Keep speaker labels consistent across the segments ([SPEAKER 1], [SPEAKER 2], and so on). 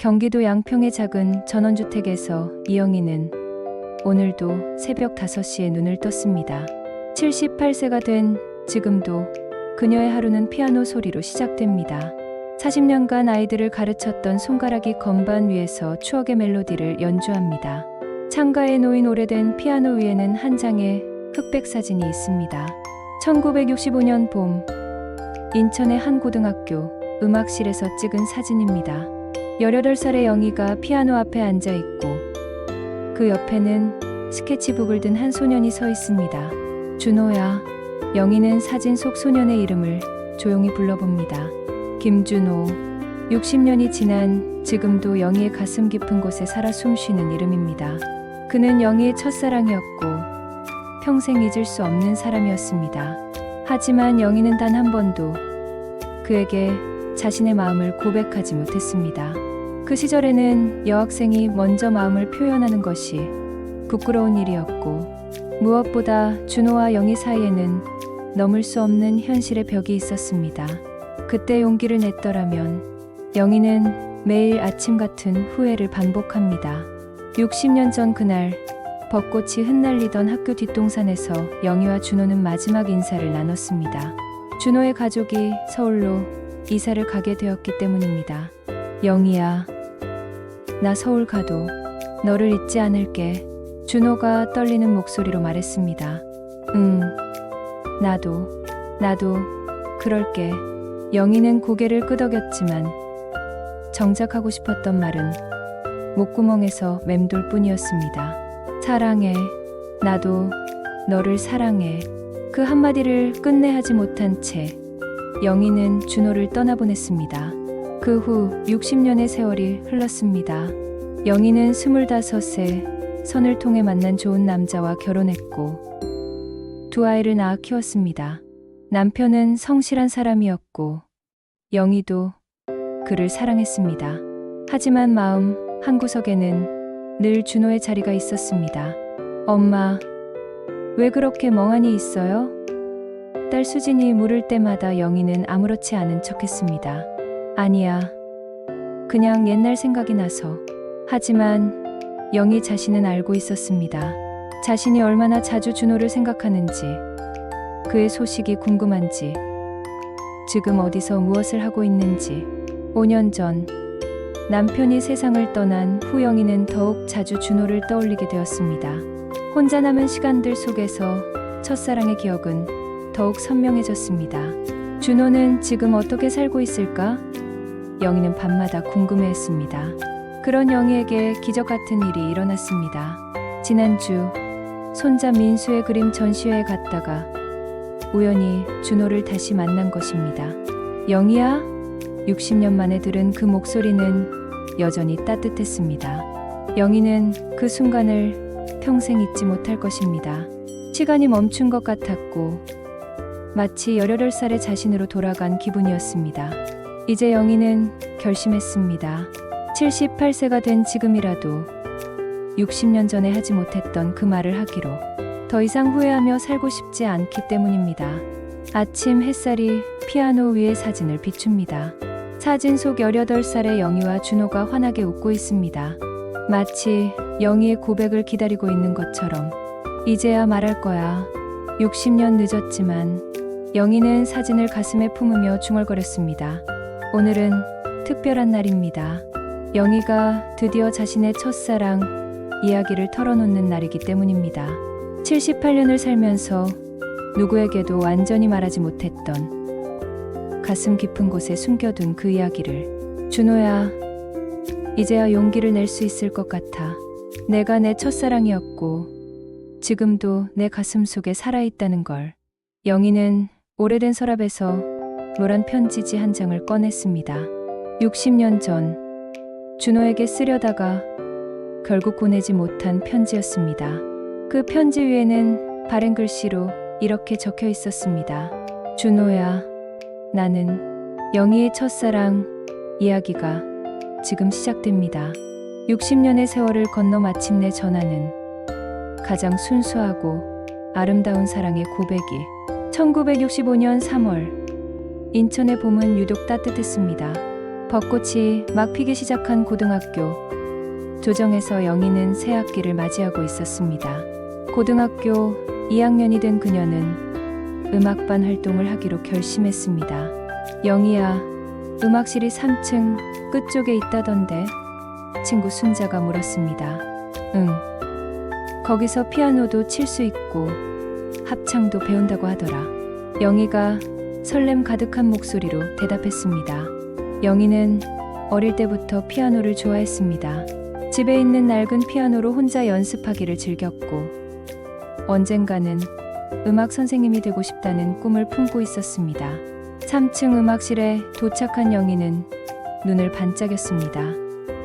[SPEAKER 1] 경기도 양평의 작은 전원주택에서 이영희는 오늘도 새벽 5시에 눈을 떴습니다. 78세가 된 지금도 그녀의 하루는 피아노 소리로 시작됩니다. 40년간 아이들을 가르쳤던 손가락이 건반 위에서 추억의 멜로디를 연주합니다. 창가에 놓인 오래된 피아노 위에는 한 장의 흑백 사진이 있습니다. 1965년 봄, 인천의 한 고등학교 음악실에서 찍은 사진입니다. 18살의 영희가 피아노 앞에 앉아 있고 그 옆에는 스케치북을 든 한 소년이 서 있습니다. 준호야. 영희는 사진 속 소년의 이름을 조용히 불러봅니다. 김준호. 60년이 지난 지금도 영희의 가슴 깊은 곳에 살아 숨쉬는 이름입니다. 그는 영희의 첫사랑이었고 평생 잊을 수 없는 사람이었습니다. 하지만 영희는 단 한 번도 그에게 자신의 마음을 고백하지 못했습니다. 그 시절에는 여학생이 먼저 마음을 표현하는 것이 부끄러운 일이었고 무엇보다 준호와 영희 사이에는 넘을 수 없는 현실의 벽이 있었습니다. 그때 용기를 냈더라면 영희는 매일 아침 같은 후회를 반복합니다. 60년 전 그날 벚꽃이 흩날리던 학교 뒷동산에서 영희와 준호는 마지막 인사를 나눴습니다. 준호의 가족이 서울로 이사를 가게 되었기 때문입니다. 영희야, 나 서울 가도 너를 잊지 않을게. 준호가 떨리는 목소리로 말했습니다. 응, 나도 그럴게. 영희는 고개를 끄덕였지만 정작 하고 싶었던 말은 목구멍에서 맴돌 뿐이었습니다. 사랑해. 나도 너를 사랑해. 그 한마디를 끝내 하지 못한 채 영희는 준호를 떠나보냈습니다. 그 후 60년의 세월이 흘렀습니다. 영희는 25세 선을 통해 만난 좋은 남자와 결혼했고 두 아이를 낳아 키웠습니다. 남편은 성실한 사람이었고 영희도 그를 사랑했습니다. 하지만 마음 한구석에는 늘 준호의 자리가 있었습니다. 엄마, 왜 그렇게 멍하니 있어요? 딸 수진이 물을 때마다 영희는 아무렇지 않은 척했습니다. 아니야, 그냥 옛날 생각이 나서. 하지만 영희 자신은 알고 있었습니다. 자신이 얼마나 자주 준호를 생각하는지, 그의 소식이 궁금한지, 지금 어디서 무엇을 하고 있는지. 5년 전 남편이 세상을 떠난 후 영희는 더욱 자주 준호를 떠올리게 되었습니다. 혼자 남은 시간들 속에서 첫사랑의 기억은 더욱 선명해졌습니다. 준호는 지금 어떻게 살고 있을까? 영희는 밤마다 궁금해했습니다. 그런 영희에게 기적 같은 일이 일어났습니다. 지난주 손자 민수의 그림 전시회에 갔다가 우연히 준호를 다시 만난 것입니다. 영희야? 60년 만에 들은 그 목소리는 여전히 따뜻했습니다. 영희는 그 순간을 평생 잊지 못할 것입니다. 시간이 멈춘 것 같았고 마치 18살의 자신으로 돌아간 기분이었습니다. 이제 영희는 결심했습니다. 78세가 된 지금이라도 60년 전에 하지 못했던 그 말을 하기로. 더 이상 후회하며 살고 싶지 않기 때문입니다. 아침 햇살이 피아노 위의 사진을 비춥니다. 사진 속 18살의 영희와 준호가 환하게 웃고 있습니다. 마치 영희의 고백을 기다리고 있는 것처럼. 이제야 말할 거야. 60년 늦었지만 영희는 사진을 가슴에 품으며 중얼거렸습니다. 오늘은 특별한 날입니다. 영희가 드디어 자신의 첫사랑 이야기를 털어놓는 날이기 때문입니다. 78년을 살면서 누구에게도 완전히 말하지 못했던 가슴 깊은 곳에 숨겨둔 그 이야기를. 준호야, 이제야 용기를 낼 수 있을 것 같아. 내가 내 첫사랑이었고 지금도 내 가슴 속에 살아있다는 걸. 영희는 오래된 서랍에서 노란 편지지 한 장을 꺼냈습니다. 60년 전 준호에게 쓰려다가 결국 보내지 못한 편지였습니다. 그 편지 위에는 바른 글씨로 이렇게 적혀 있었습니다. 준호야, 나는 영희의 첫사랑 이야기가 지금 시작됩니다. 60년의 세월을 건너 마침내 전하는 가장 순수하고 아름다운 사랑의 고백이. 1965년 3월 인천의 봄은 유독 따뜻했습니다. 벚꽃이 막 피기 시작한 고등학교. 조정에서 영희는 새 학기를 맞이하고 있었습니다. 고등학교 2학년이 된 그녀는 음악반 활동을 하기로 결심했습니다. 영희야, 음악실이 3층 끝쪽에 있다던데? 친구 순자가 물었습니다. 응. 거기서 피아노도 칠 수 있고 합창도 배운다고 하더라. 영희가 설렘 가득한 목소리로 대답했습니다. 영희는 어릴 때부터 피아노를 좋아했습니다. 집에 있는 낡은 피아노로 혼자 연습하기를 즐겼고 언젠가는 음악 선생님이 되고 싶다는 꿈을 품고 있었습니다. 3층 음악실에 도착한 영희는 눈을 반짝였습니다.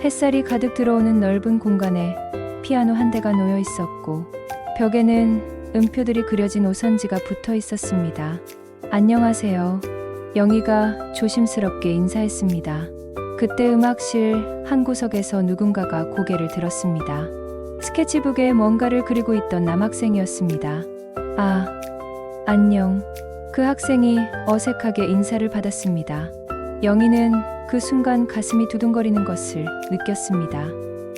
[SPEAKER 1] 햇살이 가득 들어오는 넓은 공간에 피아노 한 대가 놓여 있었고 벽에는 음표들이 그려진 오선지가 붙어 있었습니다. 안녕하세요. 영희가 조심스럽게 인사했습니다. 그때 음악실 한 구석에서 누군가가 고개를 들었습니다. 스케치북에 뭔가를 그리고 있던 남학생이었습니다. 아, 안녕. 그 학생이 어색하게 인사를 받았습니다. 영희는 그 순간 가슴이 두근거리는 것을 느꼈습니다.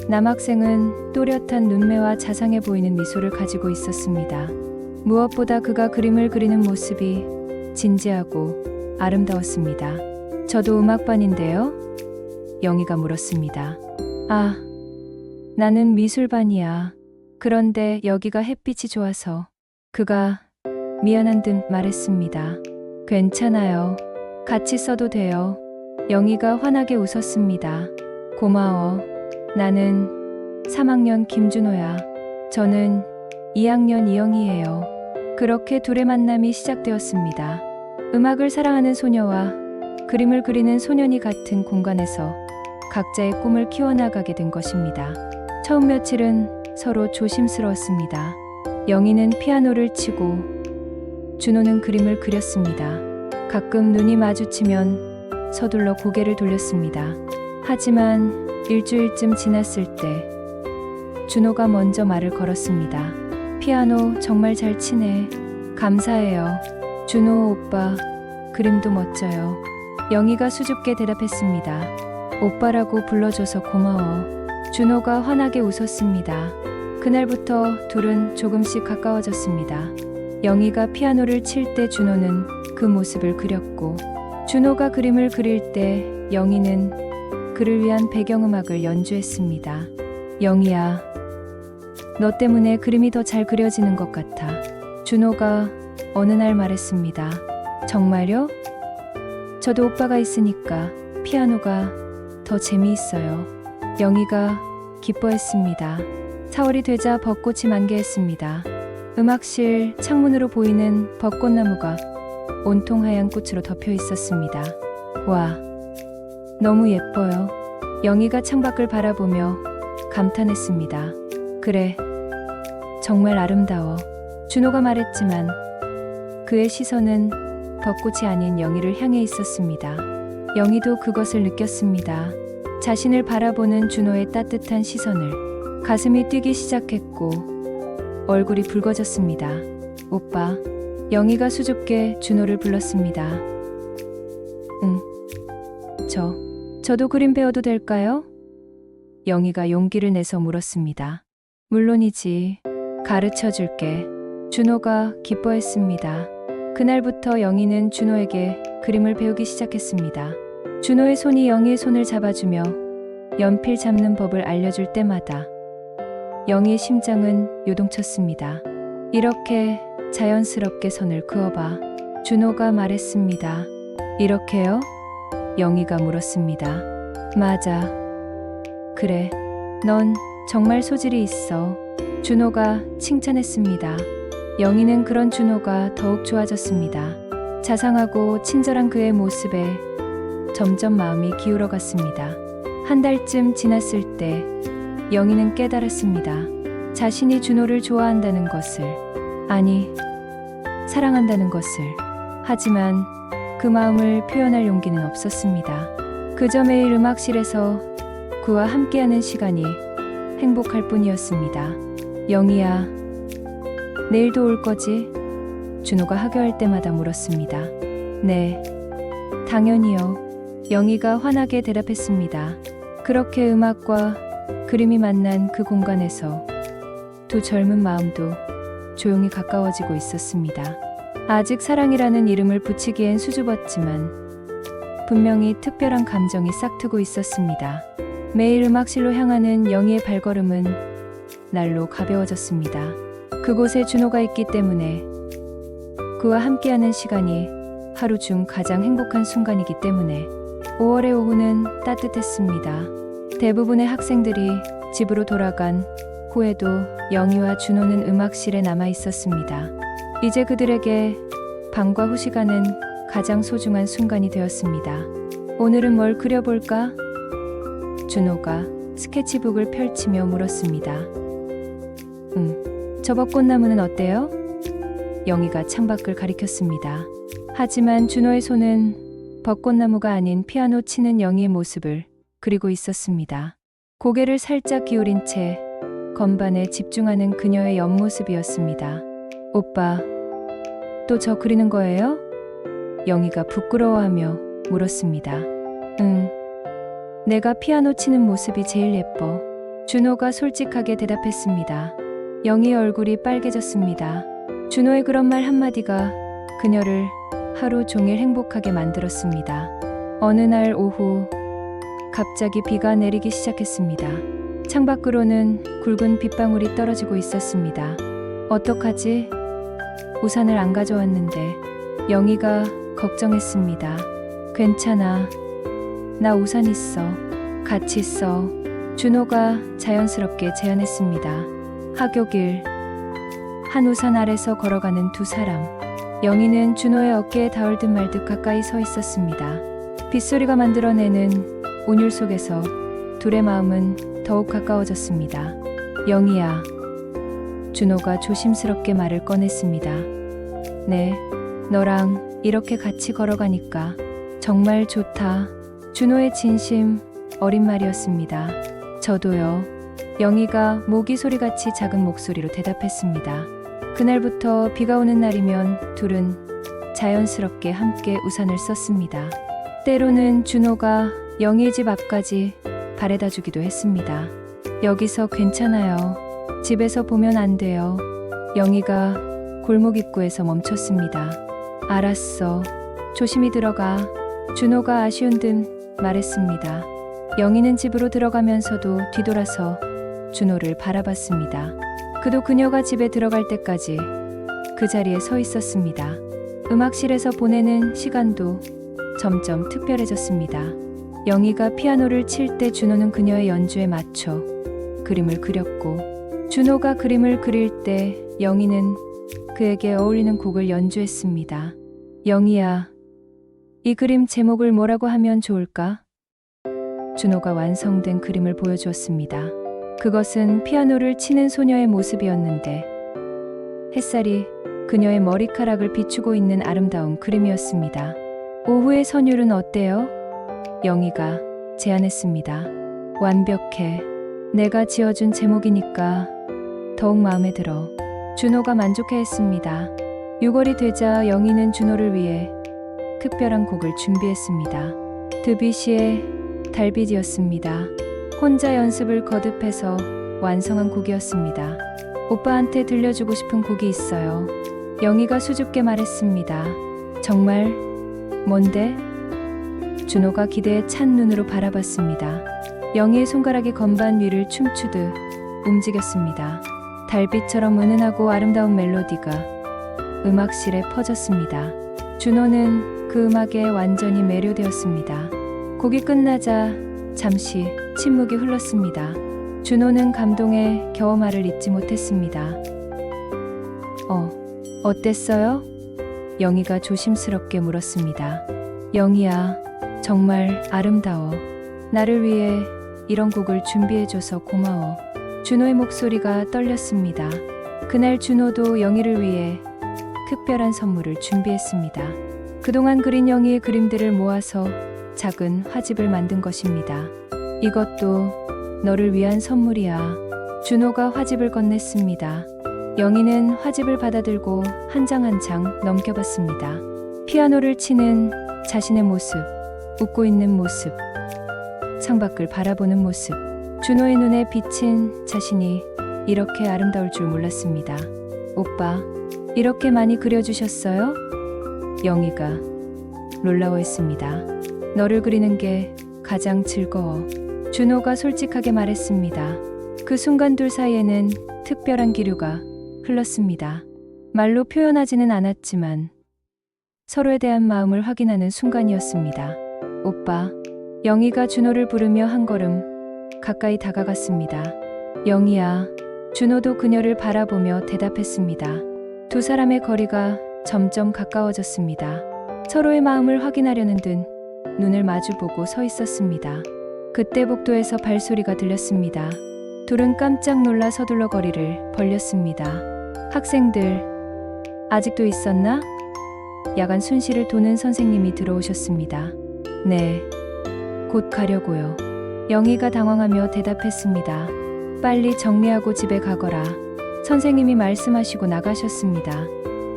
[SPEAKER 1] 남학생은 또렷한 눈매와 자상해 보이는 미소를 가지고 있었습니다. 무엇보다 그가 그림을 그리는 모습이 진지하고 아름다웠습니다. 저도 음악반인데요? 영희가 물었습니다. 아, 나는 미술반이야. 그런데 여기가 햇빛이 좋아서. 그가 미안한 듯 말했습니다. 괜찮아요. 같이 써도 돼요. 영희가 환하게 웃었습니다. 고마워. 나는 3학년 김준호야. 저는 2학년 이영희예요. 그렇게 둘의 만남이 시작되었습니다. 음악을 사랑하는 소녀와 그림을 그리는 소년이 같은 공간에서 각자의 꿈을 키워나가게 된 것입니다. 처음 며칠은 서로 조심스러웠습니다. 영희는 피아노를 치고 준호는 그림을 그렸습니다. 가끔 눈이 마주치면 서둘러 고개를 돌렸습니다. 하지만 일주일쯤 지났을 때 준호가 먼저 말을 걸었습니다. 피아노 정말 잘 치네. 감사해요. 준호 오빠, 그림도 멋져요. 영희가 수줍게 대답했습니다. 오빠라고 불러줘서 고마워. 준호가 환하게 웃었습니다. 그날부터 둘은 조금씩 가까워졌습니다. 영희가 피아노를 칠 때 준호는 그 모습을 그렸고 준호가 그림을 그릴 때 영희는 그를 위한 배경음악을 연주했습니다. 영희야, 너 때문에 그림이 더 잘 그려지는 것 같아. 준호가 어느 날 말했습니다. 정말요? 저도 오빠가 있으니까 피아노가 더 재미있어요. 영희가 기뻐했습니다. 4월이 되자 벚꽃이 만개했습니다. 음악실 창문으로 보이는 벚꽃나무가 온통 하얀 꽃으로 덮여 있었습니다. 와, 너무 예뻐요. 영희가 창밖을 바라보며 감탄했습니다. 그래, 정말 아름다워. 준호가 말했지만 그의 시선은 벚꽃이 아닌 영희를 향해 있었습니다. 영희도 그것을 느꼈습니다. 자신을 바라보는 준호의 따뜻한 시선을. 가슴이 뛰기 시작했고 얼굴이 붉어졌습니다. 오빠. 영희가 수줍게 준호를 불렀습니다. 응. 저도 그림 배워도 될까요? 영희가 용기를 내서 물었습니다. 물론이지. 가르쳐 줄게. 준호가 기뻐했습니다. 그날부터 영희는 준호에게 그림을 배우기 시작했습니다. 준호의 손이 영희의 손을 잡아주며 연필 잡는 법을 알려줄 때마다 영희의 심장은 요동쳤습니다. 이렇게 자연스럽게 선을 그어봐. 준호가 말했습니다. 이렇게요? 영희가 물었습니다. 맞아. 그래. 넌 정말 소질이 있어. 준호가 칭찬했습니다. 영희는 그런 준호가 더욱 좋아졌습니다. 자상하고 친절한 그의 모습에 점점 마음이 기울어갔습니다. 한 달쯤 지났을 때 영희는 깨달았습니다. 자신이 준호를 좋아한다는 것을, 아니, 사랑한다는 것을. 하지만 그 마음을 표현할 용기는 없었습니다. 그저 매일 음악실에서 그와 함께하는 시간이 행복할 뿐이었습니다. 영희야, 내일도 올 거지? 준호가 하교할 때마다 물었습니다. 네, 당연히요. 영희가 환하게 대답했습니다. 그렇게 음악과 그림이 만난 그 공간에서 두 젊은 마음도 조용히 가까워지고 있었습니다. 아직 사랑이라는 이름을 붙이기엔 수줍었지만 분명히 특별한 감정이 싹트고 있었습니다. 매일 음악실로 향하는 영희의 발걸음은 날로 가벼워졌습니다. 그곳에 준호가 있기 때문에, 그와 함께하는 시간이 하루 중 가장 행복한 순간이기 때문에 5월의 오후는 따뜻했습니다. 대부분의 학생들이 집으로 돌아간 후에도 영희와 준호는 음악실에 남아 있었습니다. 이제 그들에게 방과 후 시간은 가장 소중한 순간이 되었습니다. 오늘은 뭘 그려볼까? 준호가 스케치북을 펼치며 물었습니다. 저 벚꽃나무는 어때요? 영희가 창밖을 가리켰습니다. 하지만 준호의 손은 벚꽃나무가 아닌 피아노 치는 영희의 모습을 그리고 있었습니다. 고개를 살짝 기울인 채 건반에 집중하는 그녀의 옆모습이었습니다. 오빠, 또 저 그리는 거예요? 영희가 부끄러워하며 물었습니다. 내가 피아노 치는 모습이 제일 예뻐. 준호가 솔직하게 대답했습니다. 영희의 얼굴이 빨개졌습니다. 준호의 그런 말 한마디가 그녀를 하루 종일 행복하게 만들었습니다. 어느 날 오후, 갑자기 비가 내리기 시작했습니다. 창밖으로는 굵은 빗방울이 떨어지고 있었습니다. 어떡하지? 우산을 안 가져왔는데. 영희가 걱정했습니다. 괜찮아. 나 우산 있어. 같이 써. 준호가 자연스럽게 제안했습니다. 하굣길. 한 우산 아래서 걸어가는 두 사람. 영희는 준호의 어깨에 닿을 듯 말 듯 가까이 서 있었습니다. 빗소리가 만들어내는 온율 속에서 둘의 마음은 더욱 가까워졌습니다. 영희야. 준호가 조심스럽게 말을 꺼냈습니다. 네, 너랑 이렇게 같이 걸어가니까 정말 좋다. 준호의 진심 어린 말이었습니다. 저도요. 영희가 모기 소리같이 작은 목소리로 대답했습니다. 그날부터 비가 오는 날이면 둘은 자연스럽게 함께 우산을 썼습니다. 때로는 준호가 영희의 집 앞까지 바래다 주기도 했습니다. 여기서 괜찮아요. 집에서 보면 안 돼요. 영희가 골목 입구에서 멈췄습니다. 알았어. 조심히 들어가. 준호가 아쉬운 듯 말했습니다. 영희는 집으로 들어가면서도 뒤돌아서 준호를 바라봤습니다. 그도 그녀가 집에 들어갈 때까지 그 자리에 서 있었습니다. 음악실에서 보내는 시간도 점점 특별해졌습니다. 영희가 피아노를 칠 때 준호는 그녀의 연주에 맞춰 그림을 그렸고, 준호가 그림을 그릴 때 영희는 그에게 어울리는 곡을 연주했습니다. 영희야, 이 그림 제목을 뭐라고 하면 좋을까? 준호가 완성된 그림을 보여주었습니다. 그것은 피아노를 치는 소녀의 모습이었는데 햇살이 그녀의 머리카락을 비추고 있는 아름다운 그림이었습니다. 오후의 선율은 어때요? 영희가 제안했습니다. 완벽해. 내가 지어준 제목이니까 더욱 마음에 들어. 준호가 만족해했습니다. 6월이 되자 영희는 준호를 위해 특별한 곡을 준비했습니다. 드뷔시의 달빛이었습니다. 혼자 연습을 거듭해서 완성한 곡이었습니다. 오빠한테 들려주고 싶은 곡이 있어요. 영희가 수줍게 말했습니다. 정말? 뭔데? 준호가 기대에 찬 눈으로 바라봤습니다. 영희의 손가락이 건반 위를 춤추듯 움직였습니다. 달빛처럼 은은하고 아름다운 멜로디가 음악실에 퍼졌습니다. 준호는 그 음악에 완전히 매료되었습니다. 곡이 끝나자 잠시 침묵이 흘렀습니다. 준호는 감동에 겨우 말을 잇지 못했습니다. 어땠어요? 영희가 조심스럽게 물었습니다. 영희야, 정말 아름다워. 나를 위해 이런 곡을 준비해줘서 고마워. 준호의 목소리가 떨렸습니다. 그날 준호도 영희를 위해 특별한 선물을 준비했습니다. 그동안 그린 영희의 그림들을 모아서 작은 화집을 만든 것입니다. 이것도 너를 위한 선물이야. 준호가 화집을 건넸습니다. 영희는 화집을 받아들고 한 장 한 장 넘겨봤습니다. 피아노를 치는 자신의 모습, 웃고 있는 모습, 창밖을 바라보는 모습. 준호의 눈에 비친 자신이 이렇게 아름다울 줄 몰랐습니다. 오빠, 이렇게 많이 그려주셨어요? 영희가 놀라워했습니다. 너를 그리는 게 가장 즐거워. 준호가 솔직하게 말했습니다. 그 순간 둘 사이에는 특별한 기류가 흘렀습니다. 말로 표현하지는 않았지만 서로에 대한 마음을 확인하는 순간이었습니다. 오빠, 영희가 준호를 부르며 한 걸음 가까이 다가갔습니다. 영희야. 준호도 그녀를 바라보며 대답했습니다. 두 사람의 거리가 점점 가까워졌습니다. 서로의 마음을 확인하려는 듯 눈을 마주보고 서 있었습니다. 그때 복도에서 발소리가 들렸습니다. 둘은 깜짝 놀라 서둘러 거리를 벌렸습니다. 학생들, 아직도 있었나? 야간 순실을 도는 선생님이 들어오셨습니다. 네, 곧 가려고요. 영희가 당황하며 대답했습니다. 빨리 정리하고 집에 가거라. 선생님이 말씀하시고 나가셨습니다.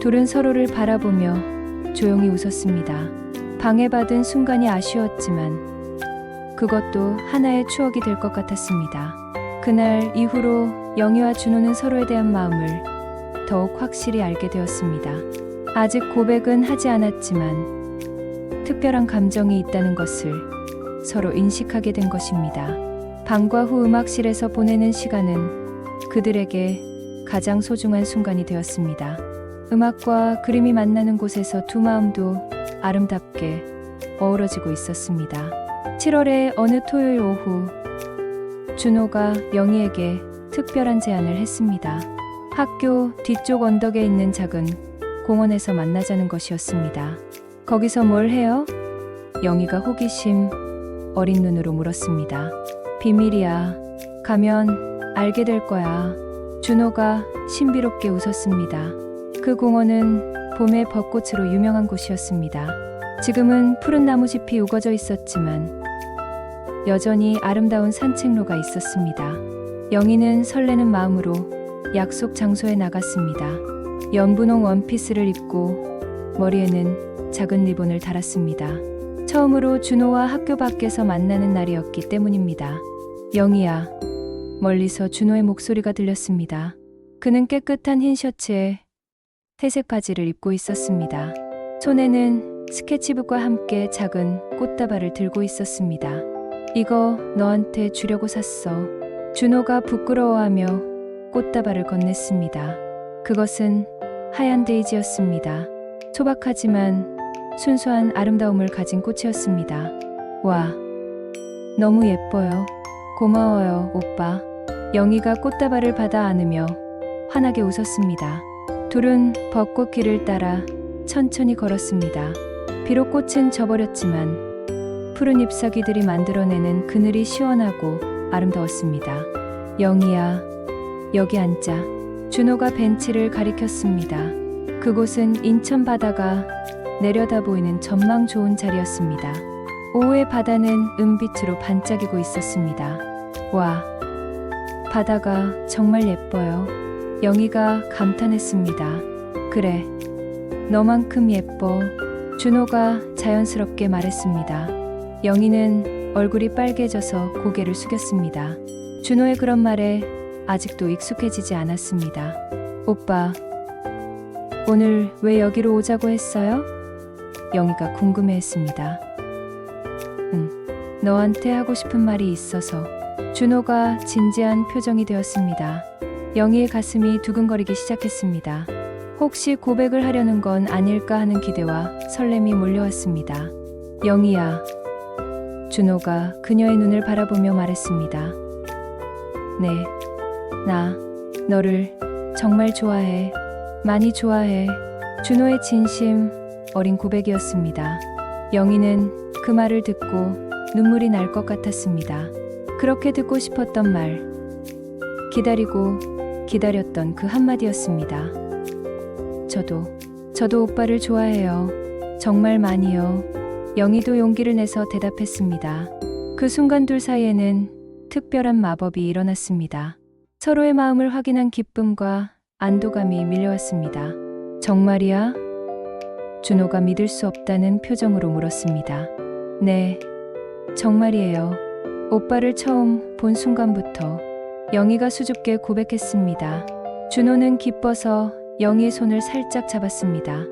[SPEAKER 1] 둘은 서로를 바라보며 조용히 웃었습니다. 방해받은 순간이 아쉬웠지만 그것도 하나의 추억이 될 것 같았습니다. 그날 이후로 영희와 준호는 서로에 대한 마음을 더욱 확실히 알게 되었습니다. 아직 고백은 하지 않았지만 특별한 감정이 있다는 것을 서로 인식하게 된 것입니다. 방과 후 음악실에서 보내는 시간은 그들에게 가장 소중한 순간이 되었습니다. 음악과 그림이 만나는 곳에서 두 마음도 아름답게 어우러지고 있었습니다. 7월의 어느 토요일 오후, 준호가 영희에게 특별한 제안을 했습니다. 학교 뒤쪽 언덕에 있는 작은 공원에서 만나자는 것이었습니다. 거기서 뭘 해요? 영희가 호기심 어린 눈으로 물었습니다. 비밀이야. 가면 알게 될 거야. 준호가 신비롭게 웃었습니다. 그 공원은 봄의 벚꽃으로 유명한 곳이었습니다. 지금은 푸른 나무짚이 우거져 있었지만 여전히 아름다운 산책로가 있었습니다. 영희는 설레는 마음으로 약속 장소에 나갔습니다. 연분홍 원피스를 입고 머리에는 작은 리본을 달았습니다. 처음으로 준호와 학교 밖에서 만나는 날이었기 때문입니다. 영희야. 멀리서 준호의 목소리가 들렸습니다. 그는 깨끗한 흰 셔츠에 회색 바지를 입고 있었습니다. 손에는 스케치북과 함께 작은 꽃다발을 들고 있었습니다. 이거 너한테 주려고 샀어. 준호가 부끄러워하며 꽃다발을 건넸습니다. 그것은 하얀 데이지였습니다. 소박하지만 순수한 아름다움을 가진 꽃이었습니다. 와, 너무 예뻐요. 고마워요, 오빠. 영희가 꽃다발을 받아 안으며 환하게 웃었습니다. 둘은 벚꽃길을 따라 천천히 걸었습니다. 비록 꽃은 져버렸지만 푸른 잎사귀들이 만들어내는 그늘이 시원하고 아름다웠습니다. 영희야, 여기 앉자. 준호가 벤치를 가리켰습니다. 그곳은 인천 바다가 내려다 보이는 전망 좋은 자리였습니다. 오후의 바다는 은빛으로 반짝이고 있었습니다. 와, 바다가 정말 예뻐요. 영희가 감탄했습니다. 그래, 너만큼 예뻐. 준호가 자연스럽게 말했습니다. 영희는 얼굴이 빨개져서 고개를 숙였습니다. 준호의 그런 말에 아직도 익숙해지지 않았습니다. 오빠, 오늘 왜 여기로 오자고 했어요? 영희가 궁금해했습니다. 너한테 하고 싶은 말이 있어서. 준호가 진지한 표정이 되었습니다. 영희의 가슴이 두근거리기 시작했습니다. 혹시 고백을 하려는 건 아닐까 하는 기대와 설렘이 몰려왔습니다. 영희야. 준호가 그녀의 눈을 바라보며 말했습니다. 네, 나 너를 정말 좋아해. 많이 좋아해. 준호의 진심 어린 고백이었습니다. 영희는 그 말을 듣고 눈물이 날 것 같았습니다. 그렇게 듣고 싶었던 말, 기다리고 기다렸던 그 한마디였습니다. 저도 오빠를 좋아해요. 정말 많이요. 영희도 용기를 내서 대답했습니다. 그 순간 둘 사이에는 특별한 마법이 일어났습니다. 서로의 마음을 확인한 기쁨과 안도감이 밀려왔습니다. 정말이야? 준호가 믿을 수 없다는 표정으로 물었습니다. 네, 정말이에요. 오빠를 처음 본 순간부터 영희가 수줍게 고백했습니다. 준호는 기뻐서 영희의 손을 살짝 잡았습니다.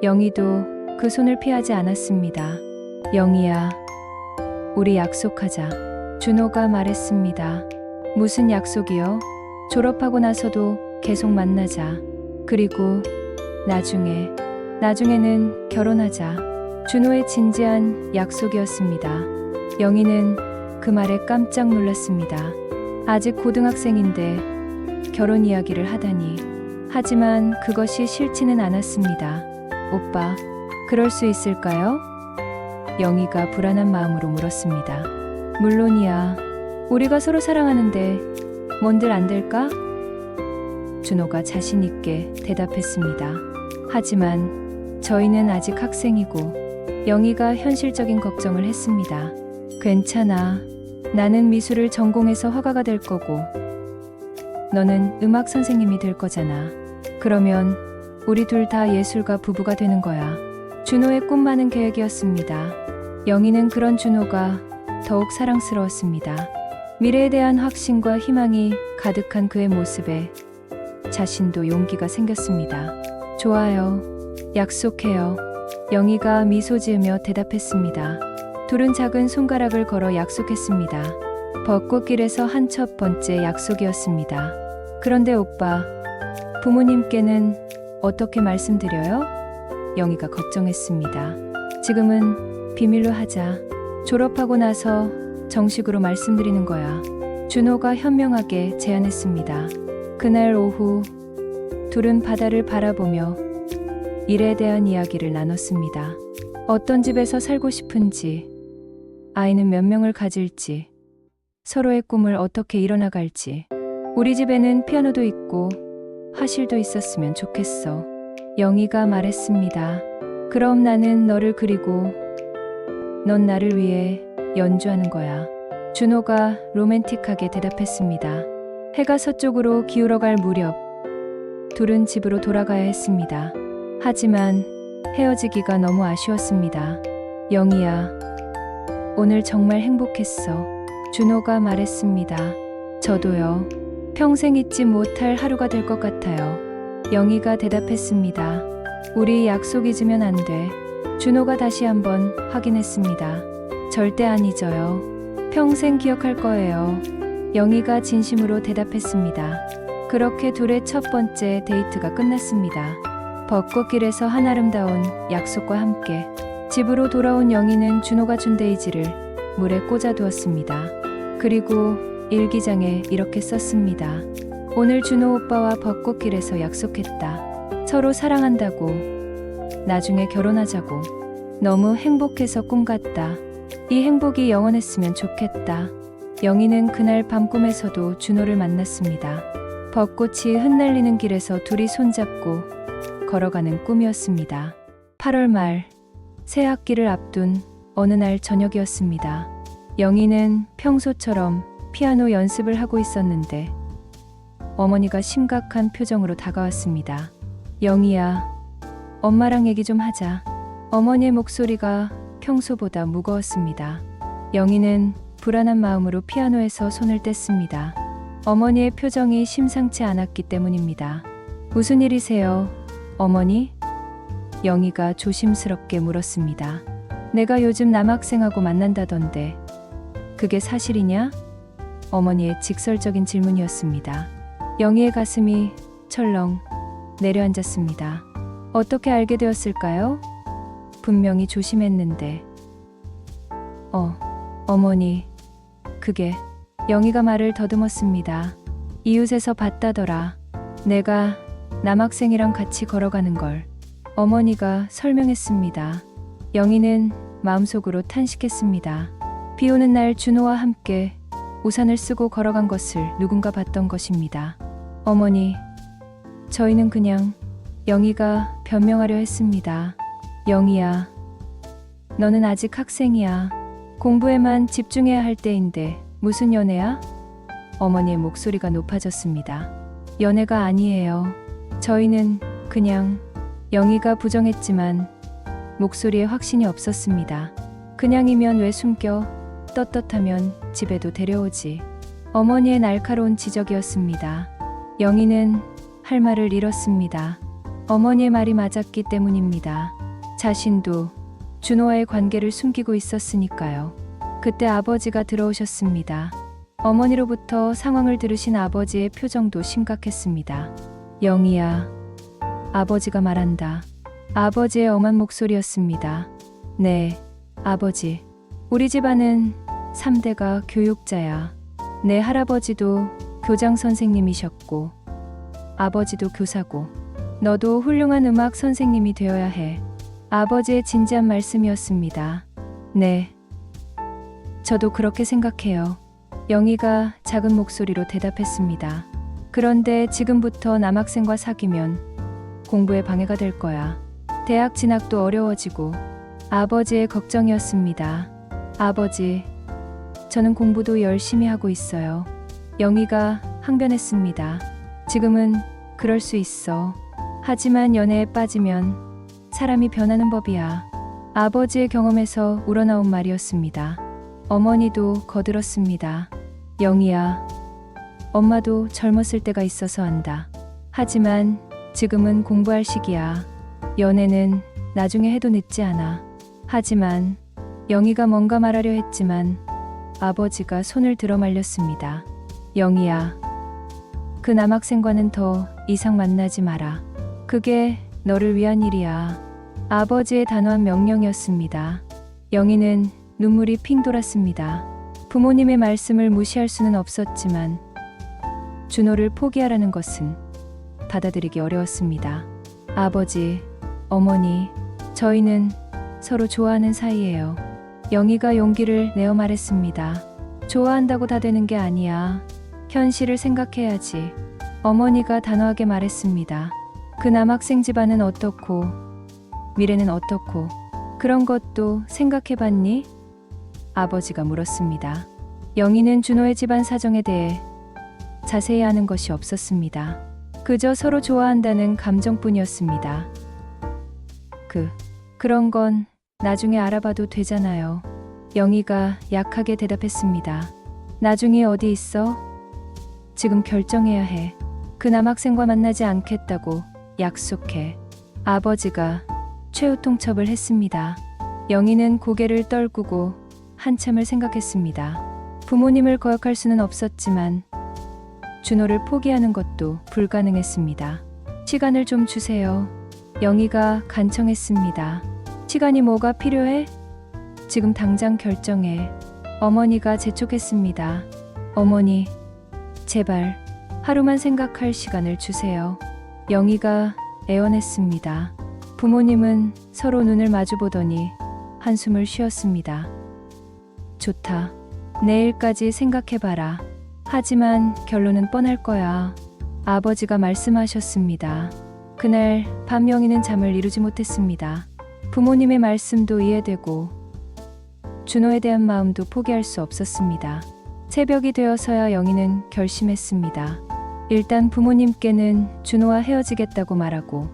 [SPEAKER 1] 영희도 그 손을 피하지 않았습니다. 영희야, 우리 약속하자. 준호가 말했습니다. 무슨 약속이요? 졸업하고 나서도 계속 만나자. 그리고 나중에는 결혼하자. 준호의 진지한 약속이었습니다. 영희는 그 말에 깜짝 놀랐습니다. 아직 고등학생인데 결혼 이야기를 하다니. 하지만 그것이 싫지는 않았습니다. 오빠, 그럴 수 있을까요? 영희가 불안한 마음으로 물었습니다. 물론이야. 우리가 서로 사랑하는데 뭔들 안 될까? 준호가 자신 있게 대답했습니다. 하지만 저희는 아직 학생이고 영희가 현실적인 걱정을 했습니다. 괜찮아. 나는 미술을 전공해서 화가가 될 거고 너는 음악 선생님이 될 거잖아. 그러면 우리 둘 다 예술가 부부가 되는 거야. 준호의 꿈 많은 계획이었습니다. 영희는 그런 준호가 더욱 사랑스러웠습니다. 미래에 대한 확신과 희망이 가득한 그의 모습에 자신도 용기가 생겼습니다. 좋아요. 약속해요. 영희가 미소 지으며 대답했습니다. 둘은 작은 손가락을 걸어 약속했습니다. 벚꽃길에서 한 첫 번째 약속이었습니다. 그런데 오빠, 부모님께는 어떻게 말씀드려요? 영희가 걱정했습니다. 지금은 비밀로 하자. 졸업하고 나서 정식으로 말씀드리는 거야. 준호가 현명하게 제안했습니다. 그날 오후 둘은 바다를 바라보며 일에 대한 이야기를 나눴습니다. 어떤 집에서 살고 싶은지, 아이는 몇 명을 가질지, 서로의 꿈을 어떻게 이뤄나갈지. 우리 집에는 피아노도 있고 화실도 있었으면 좋겠어. 영희가 말했습니다. 그럼 나는 너를 그리고 넌 나를 위해 연주하는 거야. 준호가 로맨틱하게 대답했습니다. 해가 서쪽으로 기울어갈 무렵 둘은 집으로 돌아가야 했습니다. 하지만 헤어지기가 너무 아쉬웠습니다. 영희야, 오늘 정말 행복했어. 준호가 말했습니다. 저도요. 평생 잊지 못할 하루가 될 것 같아요. 영희가 대답했습니다. 우리 약속 잊으면 안 돼. 준호가 다시 한번 확인했습니다. 절대 안 잊어요. 평생 기억할 거예요. 영희가 진심으로 대답했습니다. 그렇게 둘의 첫 번째 데이트가 끝났습니다. 벚꽃길에서 한아름다운 약속과 함께 집으로 돌아온 영희는 준호가 준 데이지를 물에 꽂아두었습니다. 그리고 일기장에 이렇게 썼습니다. 오늘 준호 오빠와 벚꽃길에서 약속했다. 서로 사랑한다고. 나중에 결혼하자고. 너무 행복해서 꿈 같다. 이 행복이 영원했으면 좋겠다. 영희는 그날 밤 꿈에서도 준호를 만났습니다. 벚꽃이 흩날리는 길에서 둘이 손잡고 걸어가는 꿈이었습니다. 8월 말, 새 학기를 앞둔 어느 날 저녁이었습니다. 영희는 평소처럼 피아노 연습을 하고 있었는데 어머니가 심각한 표정으로 다가왔습니다. 영희야, 엄마랑 얘기 좀 하자. 어머니의 목소리가 평소보다 무거웠습니다. 영희는 불안한 마음으로 피아노에서 손을 뗐습니다. 어머니의 표정이 심상치 않았기 때문입니다. 무슨 일이세요, 어머니? 영희가 조심스럽게 물었습니다. 내가 요즘 남학생하고 만난다던데 그게 사실이냐? 어머니의 직설적인 질문이었습니다. 영희의 가슴이 철렁 내려앉았습니다. 어떻게 알게 되었을까요? 분명히 조심했는데. 어머니, 그게. 영희가 말을 더듬었습니다. 이웃에서 봤다더라. 내가 남학생이랑 같이 걸어가는 걸. 어머니가 설명했습니다. 영희는 마음속으로 탄식했습니다. 비 오는 날 준호와 함께 우산을 쓰고 걸어간 것을 누군가 봤던 것입니다. 어머니, 저희는 그냥. 영희가 변명하려 했습니다. 영희야, 너는 아직 학생이야. 공부에만 집중해야 할 때인데 무슨 연애야? 어머니의 목소리가 높아졌습니다. 연애가 아니에요. 저희는 그냥. 영희가 부정했지만 목소리에 확신이 없었습니다. 그냥이면 왜 숨겨? 떳떳하면 집에도 데려오지. 어머니의 날카로운 지적이었습니다. 영희는 할 말을 잃었습니다. 어머니의 말이 맞았기 때문입니다. 자신도 준호와의 관계를 숨기고 있었으니까요. 그때 아버지가 들어오셨습니다. 어머니로부터 상황을 들으신 아버지의 표정도 심각했습니다. 영희야, 아버지가 말한다. 아버지의 엄한 목소리였습니다. 네, 아버지. 우리 집안은 3대가 교육자야. 내 할아버지도 교장 선생님이셨고, 아버지도 교사고, 너도 훌륭한 음악 선생님이 되어야 해. 아버지의 진지한 말씀이었습니다. 네, 저도 그렇게 생각해요. 영희가 작은 목소리로 대답했습니다. 그런데 지금부터 남학생과 사귀면 공부에 방해가 될 거야. 대학 진학도 어려워지고. 아버지의 걱정이었습니다. 아버지, 저는 공부도 열심히 하고 있어요. 영희가 항변했습니다. 지금은 그럴 수 있어. 하지만 연애에 빠지면 사람이 변하는 법이야. 아버지의 경험에서 우러나온 말이었습니다. 어머니도 거들었습니다. 영희야, 엄마도 젊었을 때가 있어서 안다. 하지만 지금은 공부할 시기야. 연애는 나중에 해도 늦지 않아. 하지만 영희가 뭔가 말하려 했지만 아버지가 손을 들어 말렸습니다. 영희야, 그 남학생과는 더 이상 만나지 마라. 그게 너를 위한 일이야. 아버지의 단호한 명령이었습니다. 영희는 눈물이 핑 돌았습니다. 부모님의 말씀을 무시할 수는 없었지만 준호를 포기하라는 것은 받아들이기 어려웠습니다. 아버지, 어머니, 저희는 서로 좋아하는 사이예요. 영희가 용기를 내어 말했습니다. 좋아한다고 다 되는 게 아니야. 현실을 생각해야지. 어머니가 단호하게 말했습니다. 그 남학생 집안은 어떻고 미래는 어떻고 그런 것도 생각해봤니? 아버지가 물었습니다. 영희는 준호의 집안 사정에 대해 자세히 아는 것이 없었습니다. 그저 서로 좋아한다는 감정뿐이었습니다. 그런 건 나중에 알아봐도 되잖아요. 영희가 약하게 대답했습니다. 나중이 어디 있어? 지금 결정해야 해. 그 남학생과 만나지 않겠다고 약속해. 아버지가 최후 통첩을 했습니다. 영희는 고개를 떨구고 한참을 생각했습니다. 부모님을 거역할 수는 없었지만 준호를 포기하는 것도 불가능했습니다. 시간을 좀 주세요. 영희가 간청했습니다. 시간이 뭐가 필요해? 지금 당장 결정해. 어머니가 재촉했습니다. 어머니, 제발 하루만 생각할 시간을 주세요. 영희가 애원했습니다. 부모님은 서로 눈을 마주보더니 한숨을 쉬었습니다. 좋다. 내일까지 생각해봐라. 하지만 결론은 뻔할 거야. 아버지가 말씀하셨습니다. 그날 밤 영희는 잠을 이루지 못했습니다. 부모님의 말씀도 이해되고 준호에 대한 마음도 포기할 수 없었습니다. 새벽이 되어서야 영희는 결심했습니다. 일단 부모님께는 준호와 헤어지겠다고 말하고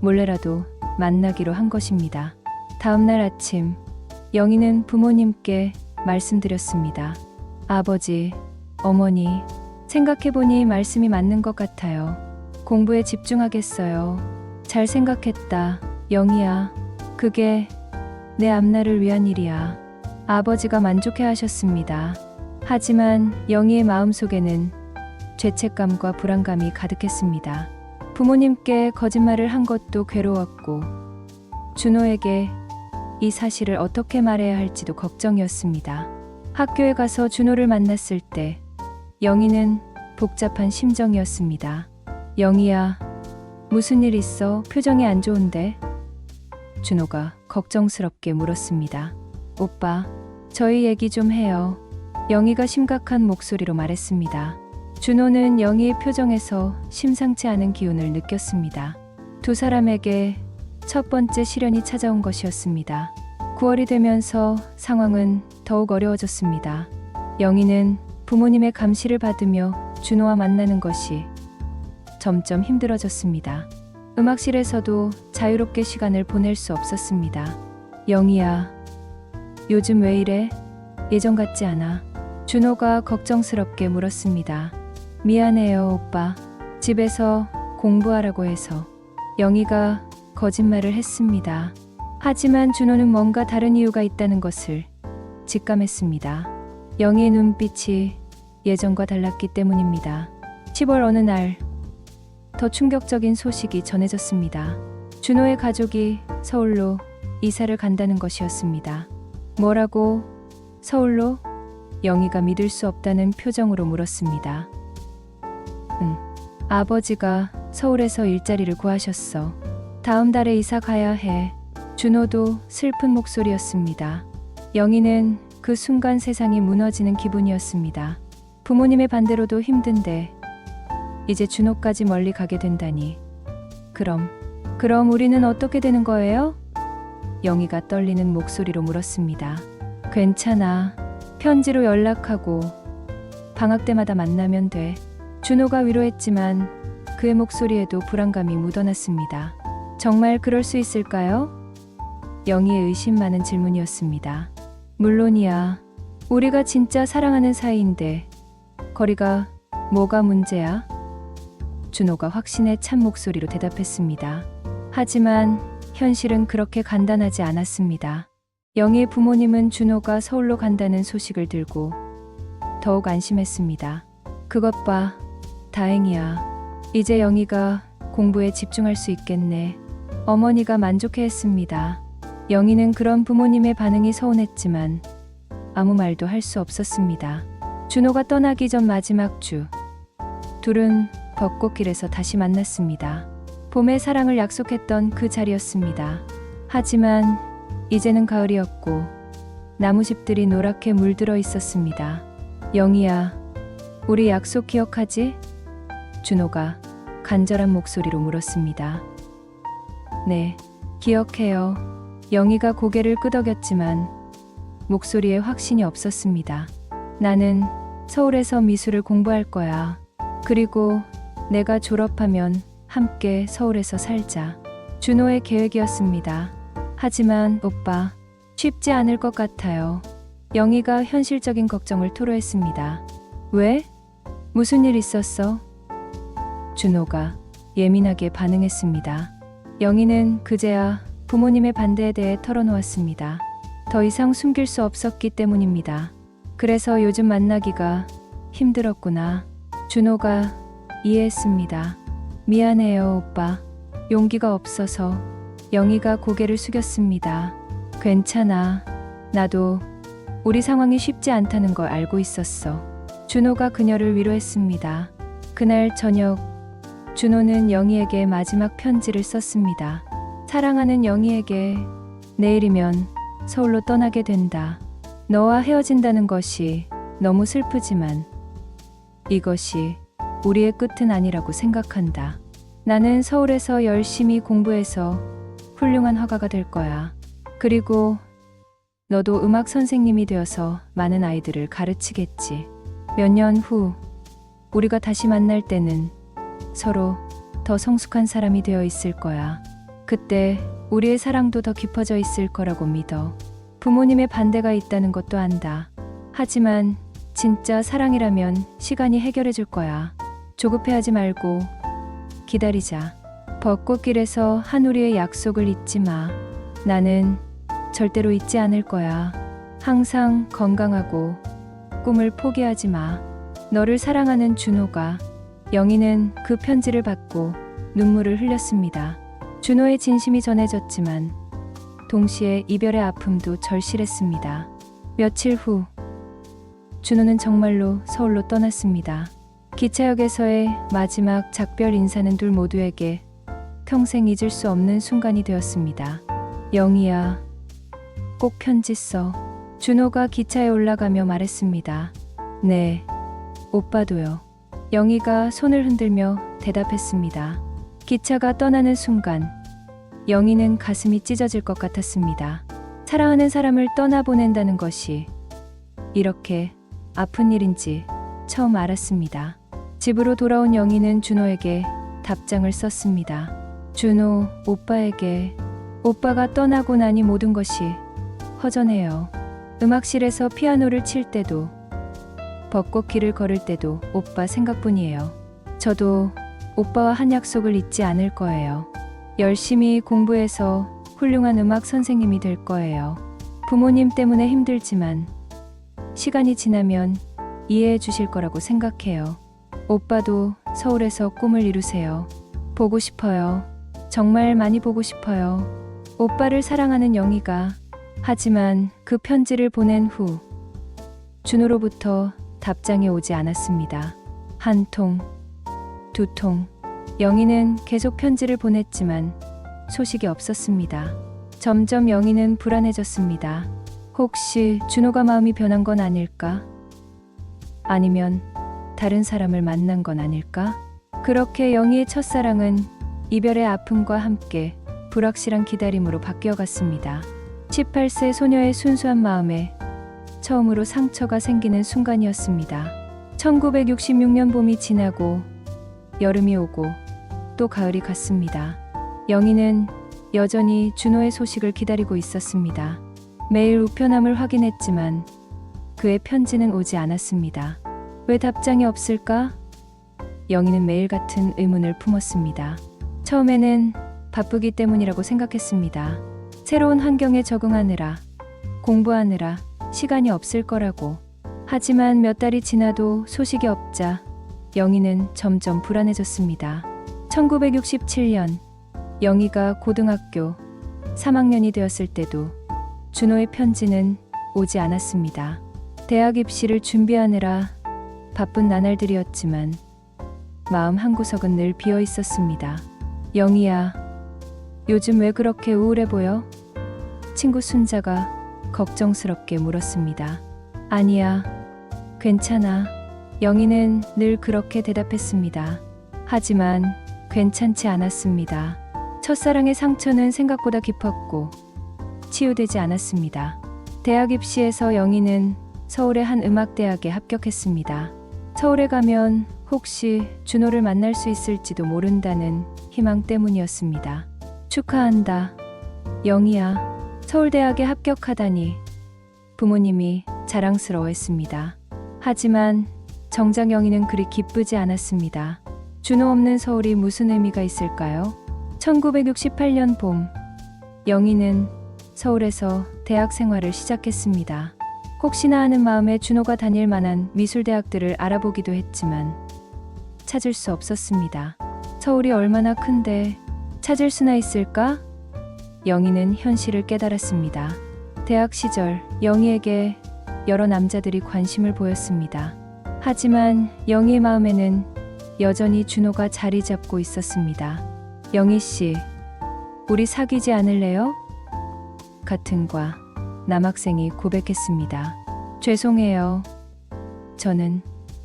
[SPEAKER 1] 몰래라도 만나기로 한 것입니다. 다음날 아침 영희는 부모님께 말씀드렸습니다. 아버지, 어머니, 생각해보니 말씀이 맞는 것 같아요. 공부에 집중하겠어요. 잘 생각했다. 영희야, 그게 내 앞날을 위한 일이야. 아버지가 만족해 하셨습니다. 하지만 영희의 마음속에는 죄책감과 불안감이 가득했습니다. 부모님께 거짓말을 한 것도 괴로웠고 준호에게 이 사실을 어떻게 말해야 할지도 걱정이었습니다. 학교에 가서 준호를 만났을 때 영희는 복잡한 심정이었습니다. 영희야, 무슨 일 있어? 표정이 안 좋은데? 준호가 걱정스럽게 물었습니다. 오빠, 저희 얘기 좀 해요. 영희가 심각한 목소리로 말했습니다. 준호는 영희의 표정에서 심상치 않은 기운을 느꼈습니다. 두 사람에게 첫 번째 시련이 찾아온 것이었습니다. 9월이 되면서 상황은 더욱 어려워졌습니다. 영희는 부모님의 감시를 받으며 준호와 만나는 것이 점점 힘들어졌습니다. 음악실에서도 자유롭게 시간을 보낼 수 없었습니다. 영희야, 요즘 왜 이래? 예전 같지 않아. 준호가 걱정스럽게 물었습니다. 미안해요, 오빠. 집에서 공부하라고 해서. 영희가 거짓말을 했습니다. 하지만 준호는 뭔가 다른 이유가 있다는 것을 직감했습니다. 영희의 눈빛이 예전과 달랐기 때문입니다. 10월 어느 날 더 충격적인 소식이 전해졌습니다. 준호의 가족이 서울로 이사를 간다는 것이었습니다. 뭐라고? 서울로? 영희가 믿을 수 없다는 표정으로 물었습니다. 아버지가 서울에서 일자리를 구하셨어. 다음 달에 이사 가야 해. 준호도 슬픈 목소리였습니다. 영희는 그 순간 세상이 무너지는 기분이었습니다. 부모님의 반대로도 힘든데 이제 준호까지 멀리 가게 된다니. 그럼 우리는 어떻게 되는 거예요? 영희가 떨리는 목소리로 물었습니다. 괜찮아. 편지로 연락하고 방학 때마다 만나면 돼. 준호가 위로했지만 그의 목소리에도 불안감이 묻어났습니다. 정말 그럴 수 있을까요? 영희의 의심 많은 질문이었습니다. 물론이야. 우리가 진짜 사랑하는 사이인데 거리가 뭐가 문제야? 준호가 확신에 찬 목소리로 대답했습니다. 하지만 현실은 그렇게 간단하지 않았습니다. 영희의 부모님은 준호가 서울로 간다는 소식을 들고 더욱 안심했습니다. 그것 봐. 다행이야. 이제 영희가 공부에 집중할 수 있겠네. 어머니가 만족해했습니다. 영희는 그런 부모님의 반응이 서운했지만 아무 말도 할 수 없었습니다. 준호가 떠나기 전 마지막 주. 둘은 벚꽃길에서 다시 만났습니다. 봄의 사랑을 약속했던 그 자리였습니다. 하지만 이제는 가을이었고 나무집들이 노랗게 물들어 있었습니다. 영희야, 우리 약속 기억하지? 준호가 간절한 목소리로 물었습니다. 네, 기억해요. 영희가 고개를 끄덕였지만 목소리에 확신이 없었습니다. 나는 서울에서 미술을 공부할 거야. 그리고 내가 졸업하면 함께 서울에서 살자. 준호의 계획이었습니다. 하지만 오빠, 쉽지 않을 것 같아요. 영희가 현실적인 걱정을 토로했습니다. 왜? 무슨 일 있었어? 준호가 예민하게 반응했습니다. 영희는 그제야 부모님의 반대에 대해 털어놓았습니다. 더 이상 숨길 수 없었기 때문입니다. 그래서 요즘 만나기가 힘들었구나. 준호가 이해했습니다. 미안해요, 오빠. 용기가 없어서. 영희가 고개를 숙였습니다. 괜찮아. 나도 우리 상황이 쉽지 않다는 걸 알고 있었어. 준호가 그녀를 위로했습니다. 그날 저녁, 준호는 영희에게 마지막 편지를 썼습니다. 사랑하는 영희에게 내일이면 서울로 떠나게 된다. 너와 헤어진다는 것이 너무 슬프지만 이것이 우리의 끝은 아니라고 생각한다. 나는 서울에서 열심히 공부해서 훌륭한 화가가 될 거야. 그리고 너도 음악 선생님이 되어서 많은 아이들을 가르치겠지. 몇 년 후 우리가 다시 만날 때는 서로 더 성숙한 사람이 되어 있을 거야. 그때 우리의 사랑도 더 깊어져 있을 거라고 믿어. 부모님의 반대가 있다는 것도 안다. 하지만 진짜 사랑이라면 시간이 해결해 줄 거야. 조급해하지 말고 기다리자. 벚꽃길에서 한 우리의 약속을 잊지 마. 나는 절대로 잊지 않을 거야. 항상 건강하고 꿈을 포기하지 마. 너를 사랑하는 준호가. 영희는 그 편지를 받고 눈물을 흘렸습니다. 준호의 진심이 전해졌지만 동시에 이별의 아픔도 절실했습니다. 며칠 후 준호는 정말로 서울로 떠났습니다. 기차역에서의 마지막 작별 인사는 둘 모두에게 평생 잊을 수 없는 순간이 되었습니다. 영희야, 꼭 편지 써. 준호가 기차에 올라가며 말했습니다. 네, 오빠도요. 영희가 손을 흔들며 대답했습니다. 기차가 떠나는 순간 영희는 가슴이 찢어질 것 같았습니다. 사랑하는 사람을 떠나보낸다는 것이 이렇게 아픈 일인지 처음 알았습니다. 집으로 돌아온 영희는 준호에게 답장을 썼습니다. 준호, 오빠에게 오빠가 떠나고 나니 모든 것이 허전해요. 음악실에서 피아노를 칠 때도, 벚꽃 길을 걸을 때도 오빠 생각뿐이에요. 저도 오빠와 한 약속을 잊지 않을 거예요. 열심히 공부해서 훌륭한 음악 선생님이 될 거예요. 부모님 때문에 힘들지만 시간이 지나면 이해해 주실 거라고 생각해요. 오빠도 서울에서 꿈을 이루세요. 보고 싶어요. 정말 많이 보고 싶어요. 오빠를 사랑하는 영희가. 하지만 그 편지를 보낸 후 준호로부터 답장이 오지 않았습니다. 한 통, 두 통. 영희는 계속 편지를 보냈지만 소식이 없었습니다. 점점 영희는 불안해졌습니다. 혹시 준호가 마음이 변한 건 아닐까? 아니면 다른 사람을 만난 건 아닐까? 그렇게 영희의 첫사랑은 이별의 아픔과 함께 불확실한 기다림으로 바뀌어갔습니다. 18세 소녀의 순수한 마음에 처음으로 상처가 생기는 순간이었습니다. 1966년 봄이 지나고 여름이 오고 또 가을이 갔습니다. 영희는 여전히 준호의 소식을 기다리고 있었습니다. 매일 우편함을 확인했지만 그의 편지는 오지 않았습니다. 왜 답장이 없을까? 영희는 매일 같은 의문을 품었습니다. 처음에는 바쁘기 때문이라고 생각했습니다. 새로운 환경에 적응하느라, 공부하느라 시간이 없을 거라고. 하지만 몇 달이 지나도 소식이 없자 영희는 점점 불안해졌습니다. 1967년 영희가 고등학교 3학년이 되었을 때도 준호의 편지는 오지 않았습니다. 대학 입시를 준비하느라 바쁜 나날들이었지만 마음 한구석은 늘 비어 있었습니다. 영희야, 요즘 왜 그렇게 우울해 보여? 친구 순자가 걱정스럽게 물었습니다. 아니야, 괜찮아. 영희는 늘 그렇게 대답했습니다. 하지만 괜찮지 않았습니다. 첫사랑의 상처는 생각보다 깊었고 치유되지 않았습니다. 대학 입시에서 영희는 서울의 한 음악대학에 합격했습니다. 서울에 가면 혹시 준호를 만날 수 있을지도 모른다는 희망 때문이었습니다. 축하한다. 영희야, 서울대학에 합격하다니. 부모님이 자랑스러워했습니다. 하지만 정작 영희는 그리 기쁘지 않았습니다. 준호 없는 서울이 무슨 의미가 있을까요? 1968년 봄, 영희는 서울에서 대학 생활을 시작했습니다. 혹시나 하는 마음에 준호가 다닐 만한 미술대학들을 알아보기도 했지만 찾을 수 없었습니다. 서울이 얼마나 큰데 찾을 수나 있을까? 영희는 현실을 깨달았습니다. 대학 시절 영희에게 여러 남자들이 관심을 보였습니다. 하지만 영희의 마음에는 여전히 준호가 자리 잡고 있었습니다. 영희 씨, 우리 사귀지 않을래요? 같은 과 남학생이 고백했습니다. 죄송해요. 저는.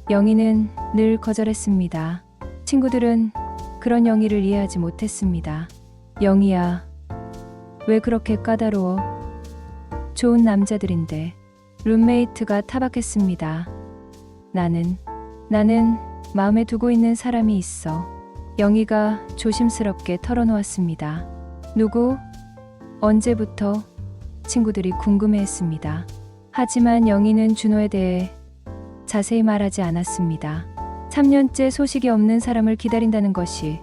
[SPEAKER 1] 영희는 늘 거절했습니다. 친구들은 그런 영희를 이해하지 못했습니다. 영희야, 왜 그렇게 까다로워? 좋은 남자들인데. 룸메이트가 타박했습니다. 나는 마음에 두고 있는 사람이 있어. 영희가 조심스럽게 털어놓았습니다. 누구? 언제부터? 친구들이 궁금해했습니다. 하지만 영희는 준호에 대해 자세히 말하지 않았습니다. 3년째 소식이 없는 사람을 기다린다는 것이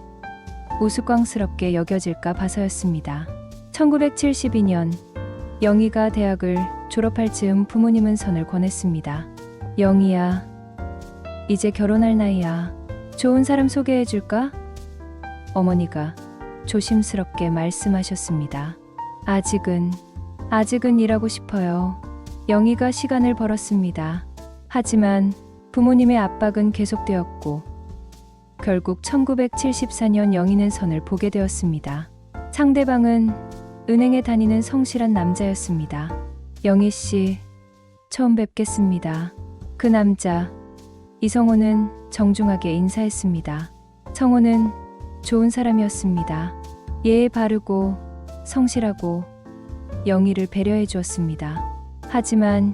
[SPEAKER 1] 우스꽝스럽게 여겨질까 봐서였습니다. 1972년 영희가 대학을 졸업할 즈음 부모님은 선을 권했습니다. 영희야, 이제 결혼할 나이야. 좋은 사람 소개해줄까? 어머니가 조심스럽게 말씀하셨습니다. 아직은 일하고 싶어요. 영희가 시간을 벌었습니다. 하지만 부모님의 압박은 계속되었고 결국 1974년 영희는 선을 보게 되었습니다. 상대방은 은행에 다니는 성실한 남자였습니다. 영희 씨, 처음 뵙겠습니다. 그 남자, 이성호는 정중하게 인사했습니다. 성호는 좋은 사람이었습니다. 예의 바르고 성실하고 영희를 배려해 주었습니다. 하지만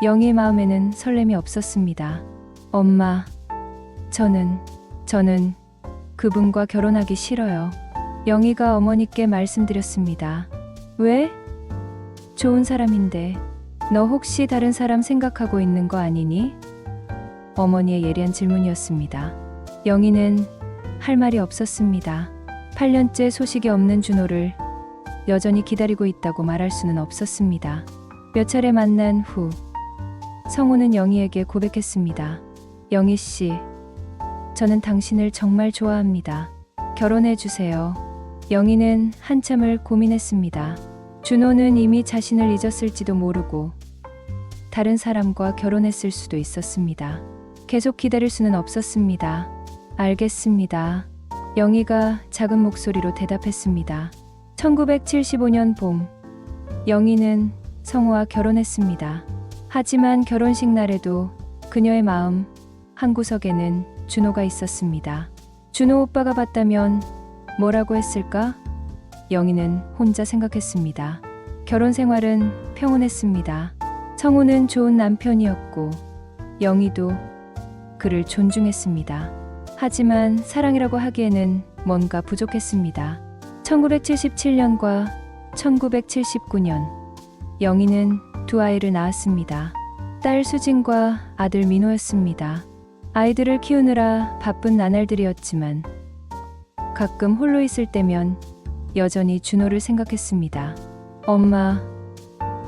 [SPEAKER 1] 영희의 마음에는 설렘이 없었습니다. 엄마, 저는 그분과 결혼하기 싫어요. 영희가 어머니께 말씀드렸습니다. 왜? 좋은 사람인데. 너 혹시 다른 사람 생각하고 있는 거 아니니? 어머니의 예리한 질문이었습니다. 영희는 할 말이 없었습니다. 8년째 소식이 없는 준호를 여전히 기다리고 있다고 말할 수는 없었습니다. 몇 차례 만난 후 성우는 영희에게 고백했습니다. 영희 씨, 저는 당신을 정말 좋아합니다. 결혼해 주세요. 영희는 한참을 고민했습니다. 준호는 이미 자신을 잊었을지도 모르고 다른 사람과 결혼했을 수도 있었습니다. 계속 기다릴 수는 없었습니다. 알겠습니다. 영희가 작은 목소리로 대답했습니다. 1975년 봄, 영희는 성우와 결혼했습니다. 하지만 결혼식 날에도 그녀의 마음 한구석에는 준호가 있었습니다. 준호 오빠가 봤다면 뭐라고 했을까? 영희는 혼자 생각했습니다. 결혼 생활은 평온했습니다. 성우는 좋은 남편이었고 영희도 그를 존중했습니다. 하지만 사랑이라고 하기에는 뭔가 부족했습니다. 1977년과 1979년 영희는 두 아이를 낳았습니다. 딸 수진과 아들 민호였습니다. 아이들을 키우느라 바쁜 나날들이었지만 가끔 홀로 있을 때면 여전히 준호를 생각했습니다. 엄마,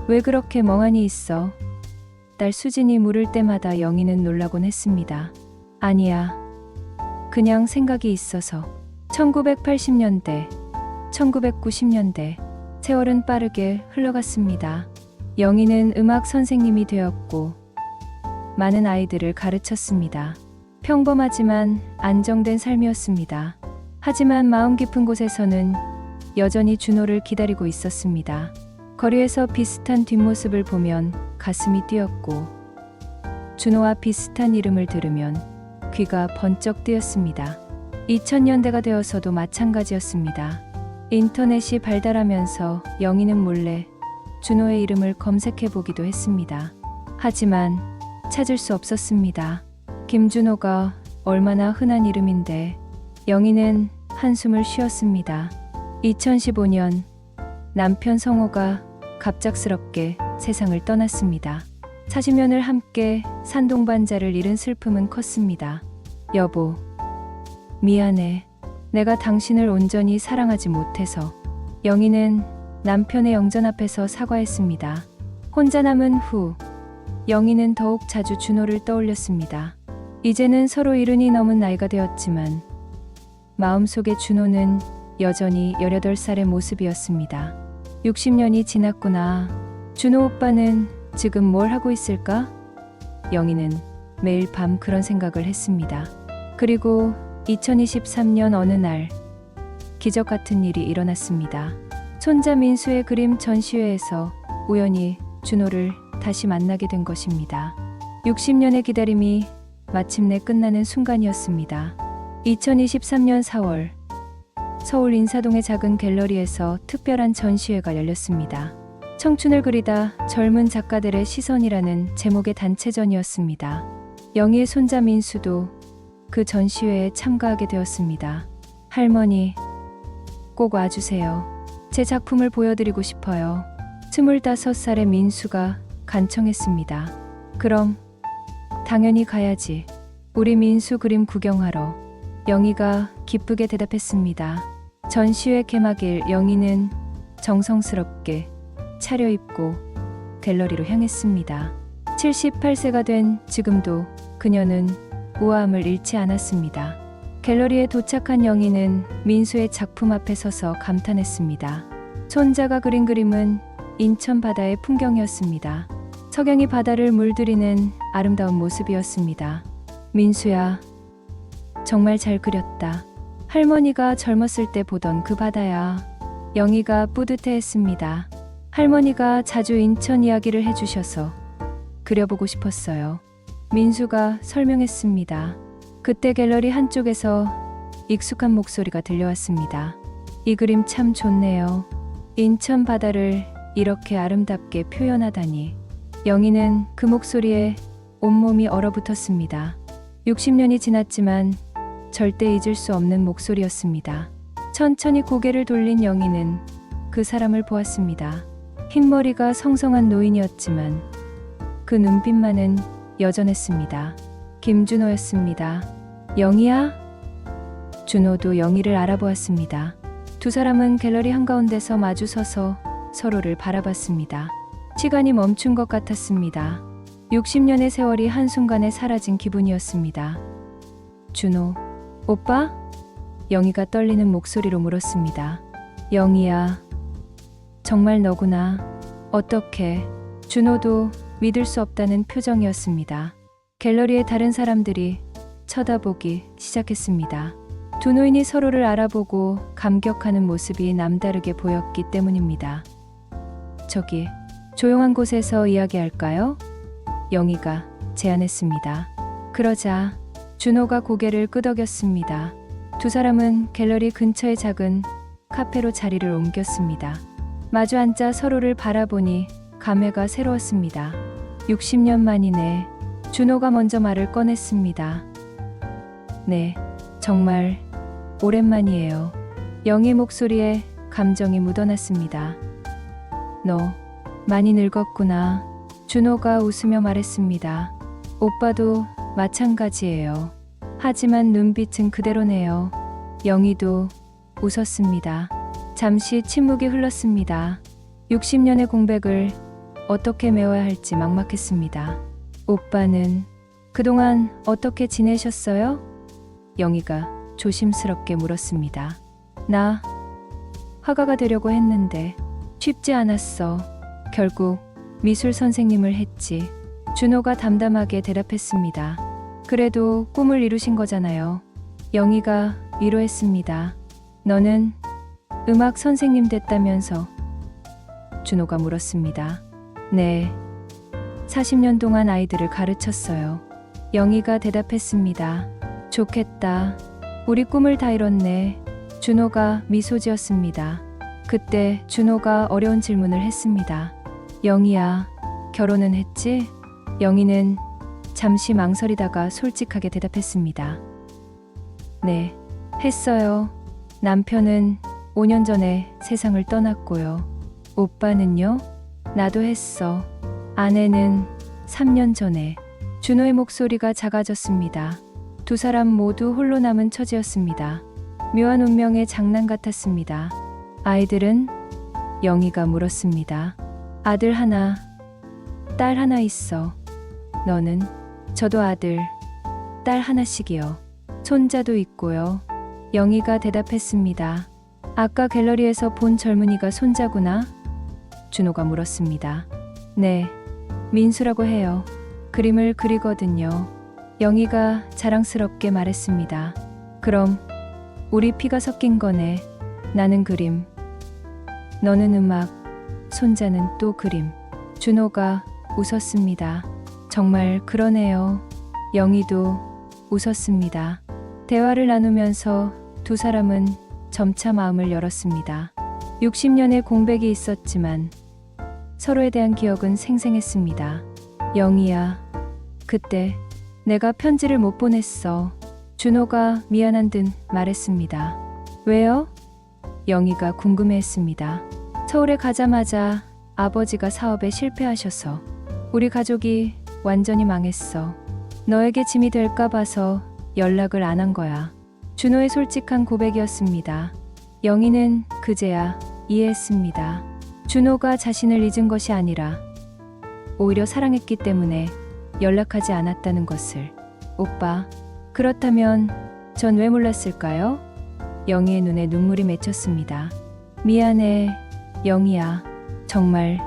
[SPEAKER 1] 왜 그렇게 멍하니 있어? 딸 수진이 물을 때마다 영희는 놀라곤 했습니다. 아니야, 그냥 생각이 있어서. 1980년대, 1990년대, 세월은 빠르게 흘러갔습니다. 영희는 음악 선생님이 되었고 많은 아이들을 가르쳤습니다. 평범하지만 안정된 삶이었습니다. 하지만 마음 깊은 곳에서는 여전히 준호를 기다리고 있었습니다. 거리에서 비슷한 뒷모습을 보면 가슴이 뛰었고 준호와 비슷한 이름을 들으면 귀가 번쩍 뜨였습니다. 2000년대가 되어서도 마찬가지였습니다. 인터넷이 발달하면서 영희는 몰래 준호의 이름을 검색해보기도 했습니다. 하지만 찾을 수 없었습니다. 김준호가 얼마나 흔한 이름인데. 영희는 한숨을 쉬었습니다. 2015년 남편 성호가 갑작스럽게 세상을 떠났습니다. 40년을 함께 산 동반자를 잃은 슬픔은 컸습니다. 여보, 미안해. 내가 당신을 온전히 사랑하지 못해서. 영희는 남편의 영전 앞에서 사과했습니다. 혼자 남은 후 영희는 더욱 자주 준호를 떠올렸습니다. 이제는 서로 이른이 넘은 나이가 되었지만 마음속의 준호는 여전히 18살의 모습이었습니다. 60년이 지났구나. 준호 오빠는 지금 뭘 하고 있을까? 영희는 매일 밤 그런 생각을 했습니다. 그리고 2023년 어느 날 기적 같은 일이 일어났습니다. 손자 민수의 그림 전시회에서 우연히 준호를 다시 만나게 된 것입니다. 60년의 기다림이 마침내 끝나는 순간이었습니다. 2023년 4월 서울 인사동의 작은 갤러리에서 특별한 전시회가 열렸습니다. 청춘을 그리다 젊은 작가들의 시선이라는 제목의 단체전이었습니다. 영희의 손자 민수도 그 전시회에 참가하게 되었습니다. 할머니, 꼭 와주세요. 제 작품을 보여드리고 싶어요. 25살의 민수가 간청했습니다. 그럼 당연히 가야지. 우리 민수 그림 구경하러. 영희가 기쁘게 대답했습니다. 전시회 개막일 영희는 정성스럽게 차려입고 갤러리로 향했습니다. 78세가 된 지금도 그녀는 우아함을 잃지 않았습니다. 갤러리에 도착한 영희는 민수의 작품 앞에 서서 감탄했습니다. 손자가 그린 그림은 인천 바다의 풍경이었습니다. 석양이 바다를 물들이는 아름다운 모습이었습니다. 민수야, 정말 잘 그렸다. 할머니가 젊었을 때 보던 그 바다야. 영희가 뿌듯해했습니다. 할머니가 자주 인천 이야기를 해주셔서 그려보고 싶었어요. 민수가 설명했습니다. 그때 갤러리 한쪽에서 익숙한 목소리가 들려왔습니다. 이 그림 참 좋네요. 인천 바다를 이렇게 아름답게 표현하다니. 영희는 그 목소리에 온몸이 얼어붙었습니다. 60년이 지났지만 절대 잊을 수 없는 목소리였습니다. 천천히 고개를 돌린 영희는 그 사람을 보았습니다. 흰머리가 성성한 노인이었지만 그 눈빛만은 여전했습니다. 김준호였습니다. 영희야? 준호도 영희를 알아보았습니다. 두 사람은 갤러리 한가운데서 마주서서 서로를 바라봤습니다. 시간이 멈춘 것 같았습니다. 60년의 세월이 한순간에 사라진 기분이었습니다. 준호, 오빠? 영희가 떨리는 목소리로 물었습니다. 영희야, 정말 너구나. 어떻게? 준호도 믿을 수 없다는 표정이었습니다. 갤러리의 다른 사람들이 쳐다보기 시작했습니다. 두 노인이 서로를 알아보고 감격하는 모습이 남다르게 보였기 때문입니다. 저기, 조용한 곳에서 이야기할까요? 영희가 제안했습니다. 그러자 준호가 고개를 끄덕였습니다. 두 사람은 갤러리 근처의 작은 카페로 자리를 옮겼습니다. 마주 앉아 서로를 바라보니 감회가 새로웠습니다. 60년 만이네. 준호가 먼저 말을 꺼냈습니다. 네, 정말 오랜만이에요. 영희 목소리에 감정이 묻어났습니다. 너 많이 늙었구나. 준호가 웃으며 말했습니다. 오빠도 마찬가지예요. 하지만 눈빛은 그대로네요. 영희도 웃었습니다. 잠시 침묵이 흘렀습니다. 60년의 공백을 어떻게 메워야 할지 막막했습니다. 오빠는 그동안 어떻게 지내셨어요? 영희가 조심스럽게 물었습니다. 나 화가가 되려고 했는데 쉽지 않았어. 결국 미술 선생님을 했지. 준호가 담담하게 대답했습니다. 그래도 꿈을 이루신 거잖아요. 영희가 위로했습니다. 너는 음악 선생님 됐다면서? 준호가 물었습니다. 네, 40년 동안 아이들을 가르쳤어요. 영희가 대답했습니다. 좋겠다. 우리 꿈을 다 이뤘네. 준호가 미소 지었습니다. 그때 준호가 어려운 질문을 했습니다. 영희야, 결혼은 했지? 영희는 잠시 망설이다가 솔직하게 대답했습니다. 네, 했어요. 남편은 5년 전에 세상을 떠났고요. 오빠는요? 나도 했어. 아내는 3년 전에. 준호의 목소리가 작아졌습니다. 두 사람 모두 홀로 남은 처지였습니다. 묘한 운명의 장난 같았습니다. 아이들은? 영희가 물었습니다. 아들 하나, 딸 하나 있어. 너는? 저도 아들, 딸 하나씩이요. 손자도 있고요. 영희가 대답했습니다. 아까 갤러리에서 본 젊은이가 손자구나? 준호가 물었습니다. 네, 민수라고 해요. 그림을 그리거든요. 영희가 자랑스럽게 말했습니다. 그럼 우리 피가 섞인 거네. 나는 그림, 너는 음악, 손자는 또 그림. 준호가 웃었습니다. 정말 그러네요. 영희도 웃었습니다. 대화를 나누면서 두 사람은 점차 마음을 열었습니다. 60년의 공백이 있었지만 서로에 대한 기억은 생생했습니다. 영희야, 그때 내가 편지를 못 보냈어. 준호가 미안한 듯 말했습니다. 왜요? 영희가 궁금해했습니다. 서울에 가자마자 아버지가 사업에 실패하셔서 우리 가족이 완전히 망했어. 너에게 짐이 될까 봐서 연락을 안 한 거야. 준호의 솔직한 고백이었습니다. 영희는 그제야 이해했습니다. 준호가 자신을 잊은 것이 아니라 오히려 사랑했기 때문에 연락하지 않았다는 것을. 오빠, 그렇다면 전 왜 몰랐을까요? 영희의 눈에 눈물이 맺혔습니다. 미안해, 영희야. 정말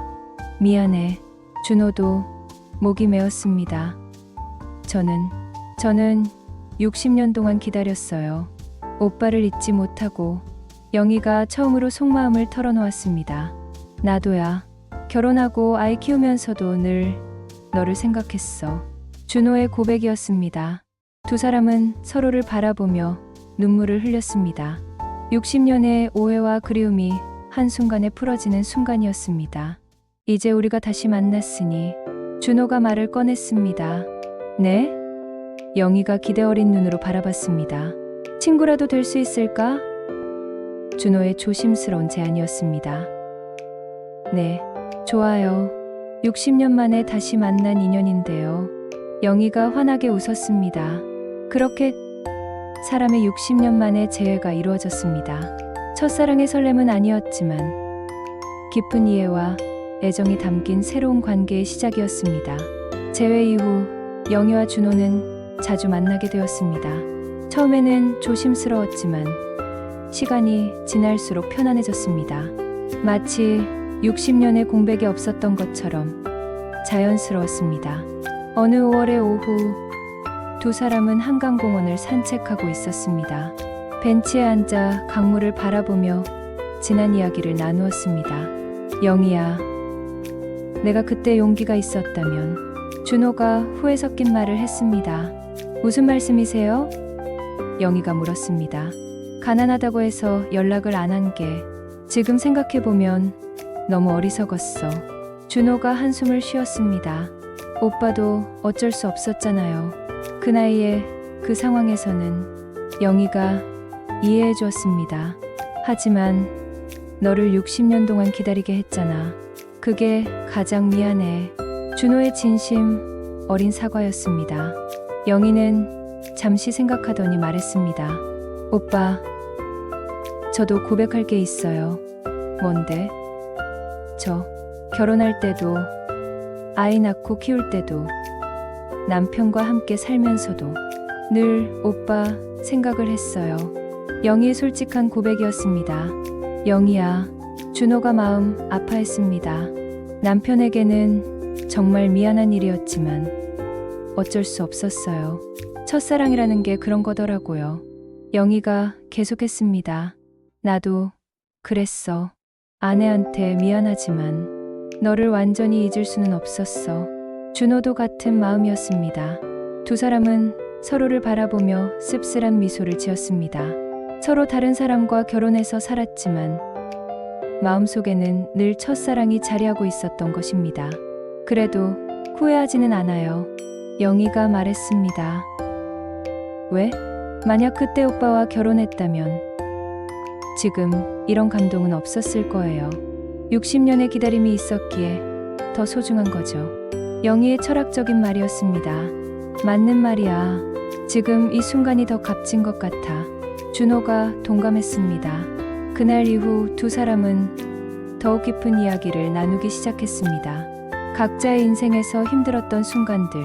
[SPEAKER 1] 미안해. 준호도 목이 메었습니다. 저는 60년 동안 기다렸어요. 오빠를 잊지 못하고. 영희가 처음으로 속마음을 털어놓았습니다. 나도야. 결혼하고 아이 키우면서도 늘 너를 생각했어. 준호의 고백이었습니다. 두 사람은 서로를 바라보며 눈물을 흘렸습니다. 60년의 오해와 그리움이 한순간에 풀어지는 순간이었습니다. 이제 우리가 다시 만났으니. 준호가 말을 꺼냈습니다. 네? 영희가 기대 어린 눈으로 바라봤습니다. 친구라도 될 수 있을까? 준호의 조심스러운 제안이었습니다. 네, 좋아요. 60년 만에 다시 만난 인연인데요. 영희가 환하게 웃었습니다. 그렇게 사람의 60년 만에 재회가 이루어졌습니다. 첫사랑의 설렘은 아니었지만 깊은 이해와 애정이 담긴 새로운 관계의 시작이었습니다. 재회 이후 영희와 준호는 자주 만나게 되었습니다. 처음에는 조심스러웠지만 시간이 지날수록 편안해졌습니다. 마치 60년의 공백이 없었던 것처럼 자연스러웠습니다. 어느 5월의 오후 두 사람은 한강공원을 산책하고 있었습니다. 벤치에 앉아 강물을 바라보며 지난 이야기를 나누었습니다. 영희야, 내가 그때 용기가 있었다면. 준호가 후회 섞인 말을 했습니다. 무슨 말씀이세요? 영희가 물었습니다. 가난하다고 해서 연락을 안 한 게 지금 생각해보면 너무 어리석었어. 준호가 한숨을 쉬었습니다. 오빠도 어쩔 수 없었잖아요. 그 나이에 그 상황에서는 영희가 이해해 주었습니다. 하지만 너를 60년 동안 기다리게 했잖아. 그게 가장 미안해. 준호의 진심 어린 사과였습니다. 영희는 잠시 생각하더니 말했습니다. 오빠, 저도 고백할 게 있어요. 뭔데? 저 결혼할 때도 아이 낳고 키울 때도 남편과 함께 살면서도 늘 오빠 생각을 했어요. 영희의 솔직한 고백이었습니다. 영희야, 준호가 마음 아파했습니다. 남편에게는 정말 미안한 일이었지만 어쩔 수 없었어요. 첫사랑이라는 게 그런 거더라고요. 영희가 계속했습니다. 나도 그랬어. 아내한테 미안하지만 너를 완전히 잊을 수는 없었어. 준호도 같은 마음이었습니다. 두 사람은 서로를 바라보며 씁쓸한 미소를 지었습니다. 서로 다른 사람과 결혼해서 살았지만 마음속에는 늘 첫사랑이 자리하고 있었던 것입니다. 그래도 후회하지는 않아요. 영희가 말했습니다. 왜? 만약 그때 오빠와 결혼했다면 지금 이런 감동은 없었을 거예요. 60년의 기다림이 있었기에 더 소중한 거죠. 영희의 철학적인 말이었습니다. 맞는 말이야. 지금 이 순간이 더 값진 것 같아. 준호가 동감했습니다. 그날 이후 두 사람은 더욱 깊은 이야기를 나누기 시작했습니다. 각자의 인생에서 힘들었던 순간들,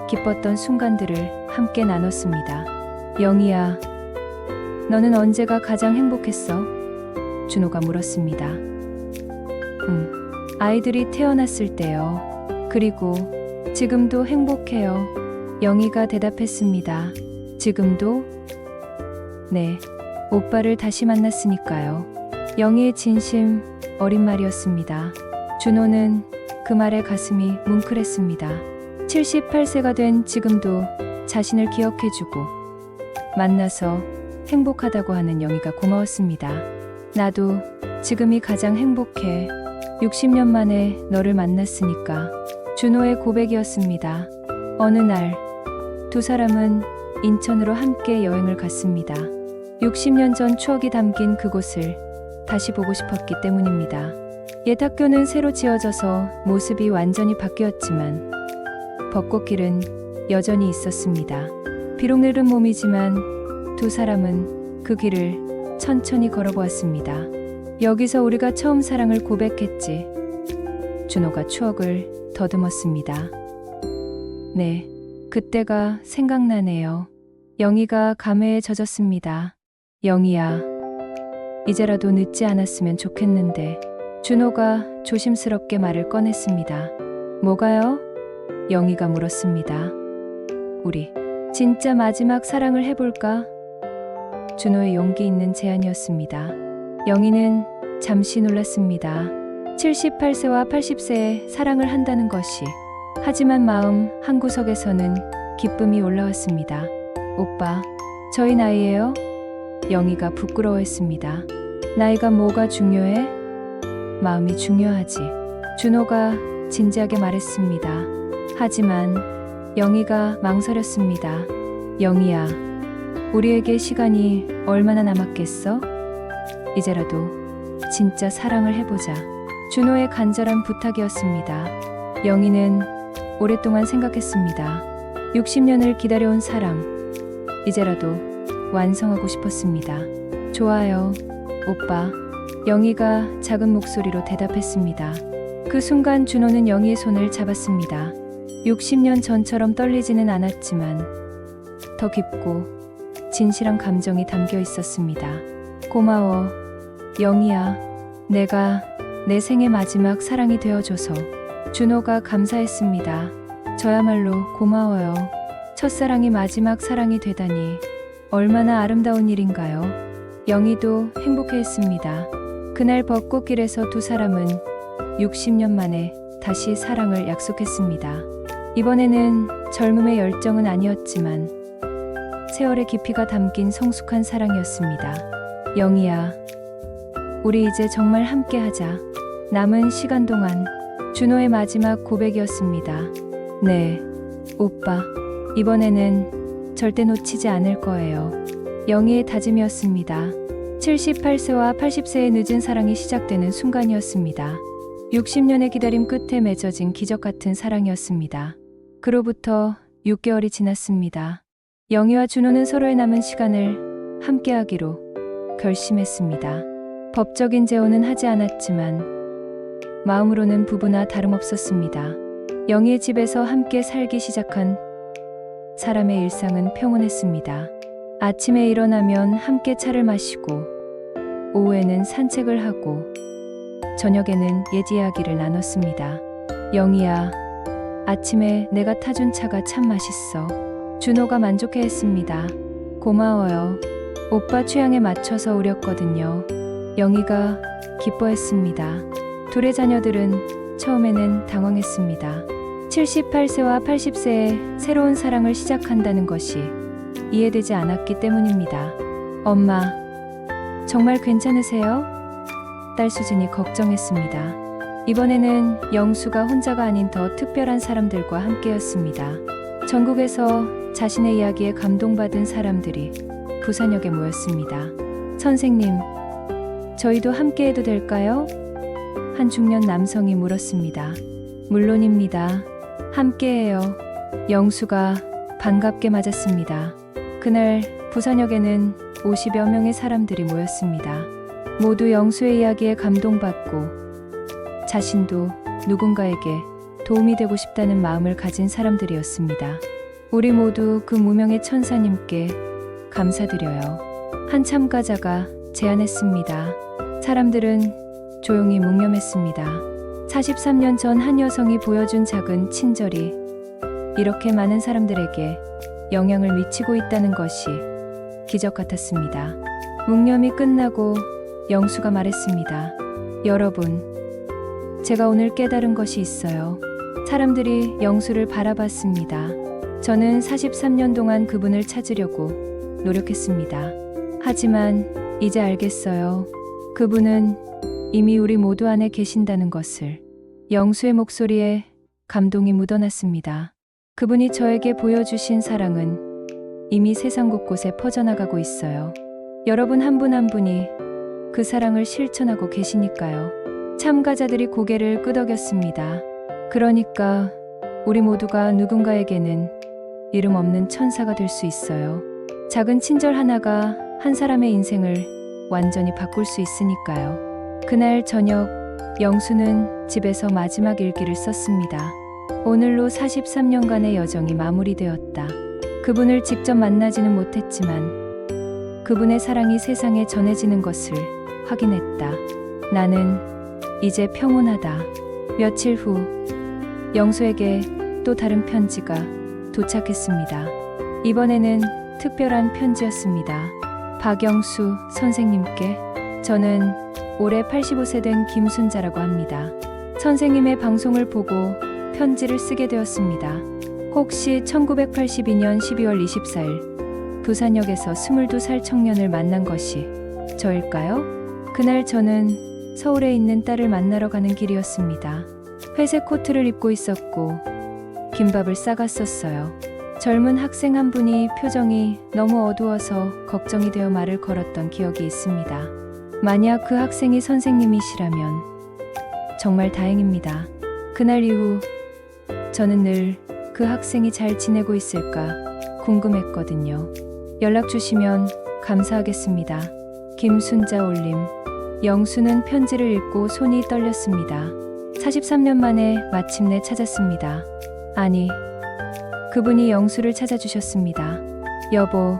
[SPEAKER 1] 기뻤던 순간들을 함께 나눴습니다. 영희야, 너는 언제가 가장 행복했어? 준호가 물었습니다. 아이들이 태어났을 때요. 그리고 지금도 행복해요. 영희가 대답했습니다. 지금도? 네, 오빠를 다시 만났으니까요. 영희의 진심 어린 말이었습니다. 준호는 그 말에 가슴이 뭉클했습니다. 78세가 된 지금도 자신을 기억해주고 만나서 행복하다고 하는 영희가 고마웠습니다. 나도 지금이 가장 행복해. 60년 만에 너를 만났으니까. 준호의 고백이었습니다. 어느 날 두 사람은 인천으로 함께 여행을 갔습니다. 60년 전 추억이 담긴 그곳을 다시 보고 싶었기 때문입니다. 옛 학교는 새로 지어져서 모습이 완전히 바뀌었지만 벚꽃길은 여전히 있었습니다. 비록 늙은 몸이지만 두 사람은 그 길을 천천히 걸어보았습니다. 여기서 우리가 처음 사랑을 고백했지. 준호가 추억을 더듬었습니다. 네, 그때가 생각나네요. 영희가 감회에 젖었습니다. 영희야, 이제라도 늦지 않았으면 좋겠는데. 준호가 조심스럽게 말을 꺼냈습니다. 뭐가요? 영희가 물었습니다. 우리 진짜 마지막 사랑을 해볼까? 준호의 용기 있는 제안이었습니다. 영희는 잠시 놀랐습니다. 78세와 80세에 사랑을 한다는 것이. 하지만 마음 한구석에서는 기쁨이 올라왔습니다. 오빠, 저희 나이예요? 영희가 부끄러워했습니다. 나이가 뭐가 중요해? 마음이 중요하지. 준호가 진지하게 말했습니다. 하지만 영희가 망설였습니다. 영희야, 우리에게 시간이 얼마나 남았겠어? 이제라도 진짜 사랑을 해보자. 준호의 간절한 부탁이었습니다. 영희는 오랫동안 생각했습니다. 60년을 기다려온 사랑, 이제라도 완성하고 싶었습니다. 좋아요, 오빠. 영희가 작은 목소리로 대답했습니다. 그 순간 준호는 영희의 손을 잡았습니다. 60년 전처럼 떨리지는 않았지만 더 깊고 진실한 감정이 담겨 있었습니다. 고마워, 영희야. 내가 내 생의 마지막 사랑이 되어줘서. 준호가 감사했습니다. 저야말로 고마워요. 첫사랑이 마지막 사랑이 되다니 얼마나 아름다운 일인가요? 영희도 행복해했습니다. 그날 벚꽃길에서 두 사람은 60년 만에 다시 사랑을 약속했습니다. 이번에는 젊음의 열정은 아니었지만 세월의 깊이가 담긴 성숙한 사랑이었습니다. 영희야, 우리 이제 정말 함께하자. 남은 시간 동안. 준호의 마지막 고백이었습니다. 네, 오빠. 이번에는 절대 놓치지 않을 거예요. 영희의 다짐이었습니다. 78세와 80세의 늦은 사랑이 시작되는 순간이었습니다. 60년의 기다림 끝에 맺어진 기적 같은 사랑이었습니다. 그로부터 6개월이 지났습니다. 영희와 준호는 서로의 남은 시간을 함께하기로 결심했습니다. 법적인 재혼은 하지 않았지만 마음으로는 부부나 다름없었습니다. 영희의 집에서 함께 살기 시작한 사람의 일상은 평온했습니다. 아침에 일어나면 함께 차를 마시고, 오후에는 산책을 하고, 저녁에는 옛 이야기를 나눴습니다. 영희야, 아침에 내가 타준 차가 참 맛있어. 준호가 만족해했습니다. 고마워요. 오빠 취향에 맞춰서 우렸거든요. 영희가 기뻐했습니다. 둘의 자녀들은 처음에는 당황했습니다. 78세와 80세의 새로운 사랑을 시작한다는 것이 이해되지 않았기 때문입니다. 엄마, 정말 괜찮으세요? 딸 수진이 걱정했습니다. 이번에는 영수가 혼자가 아닌 더 특별한 사람들과 함께였습니다. 전국에서 자신의 이야기에 감동받은 사람들이 부산역에 모였습니다. 선생님, 저희도 함께해도 될까요? 한 중년 남성이 물었습니다. 물론입니다. 함께해요. 영수가 반갑게 맞았습니다. 그날 부산역에는 50여 명의 사람들이 모였습니다. 모두 영수의 이야기에 감동받고 자신도 누군가에게 도움이 되고 싶다는 마음을 가진 사람들이었습니다. 우리 모두 그 무명의 천사님께 감사드려요. 한 참가자가 제안했습니다. 사람들은 조용히 묵념했습니다. 43년 전 한 여성이 보여준 작은 친절이 이렇게 많은 사람들에게 영향을 미치고 있다는 것이 기적 같았습니다. 묵념이 끝나고 영수가 말했습니다. 여러분, 제가 오늘 깨달은 것이 있어요. 사람들이 영수를 바라봤습니다. 저는 43년 동안 그분을 찾으려고 노력했습니다. 하지만 이제 알겠어요. 그분은 이미 우리 모두 안에 계신다는 것을. 영수의 목소리에 감동이 묻어났습니다. 그분이 저에게 보여주신 사랑은 이미 세상 곳곳에 퍼져나가고 있어요. 여러분 한 분 한 분이 그 사랑을 실천하고 계시니까요. 참가자들이 고개를 끄덕였습니다. 그러니까 우리 모두가 누군가에게는 이름 없는 천사가 될 수 있어요. 작은 친절 하나가 한 사람의 인생을 완전히 바꿀 수 있으니까요. 그날 저녁, 영수는 집에서 마지막 일기를 썼습니다. 오늘로 43년간의 여정이 마무리되었다. 그분을 직접 만나지는 못했지만 그분의 사랑이 세상에 전해지는 것을 확인했다. 나는 이제 평온하다. 며칠 후 영수에게 또 다른 편지가 도착했습니다. 이번에는 특별한 편지였습니다. 박영수 선생님께. 저는 올해 85세 된 김순자라고 합니다. 선생님의 방송을 보고 편지를 쓰게 되었습니다. 혹시 1982년 12월 24일 부산역에서 22살 청년을 만난 것이 저일까요? 그날 저는 서울에 있는 딸을 만나러 가는 길이었습니다. 회색 코트를 입고 있었고 김밥을 싸갔었어요. 젊은 학생 한 분이 표정이 너무 어두워서 걱정이 되어 말을 걸었던 기억이 있습니다. 만약 그 학생이 선생님이시라면 정말 다행입니다. 그날 이후 저는 늘 그 학생이 잘 지내고 있을까 궁금했거든요. 연락 주시면 감사하겠습니다. 김순자 올림. 영수는 편지를 읽고 손이 떨렸습니다. 43년 만에 마침내 찾았습니다. 아니, 그분이 영수를 찾아주셨습니다. 여보,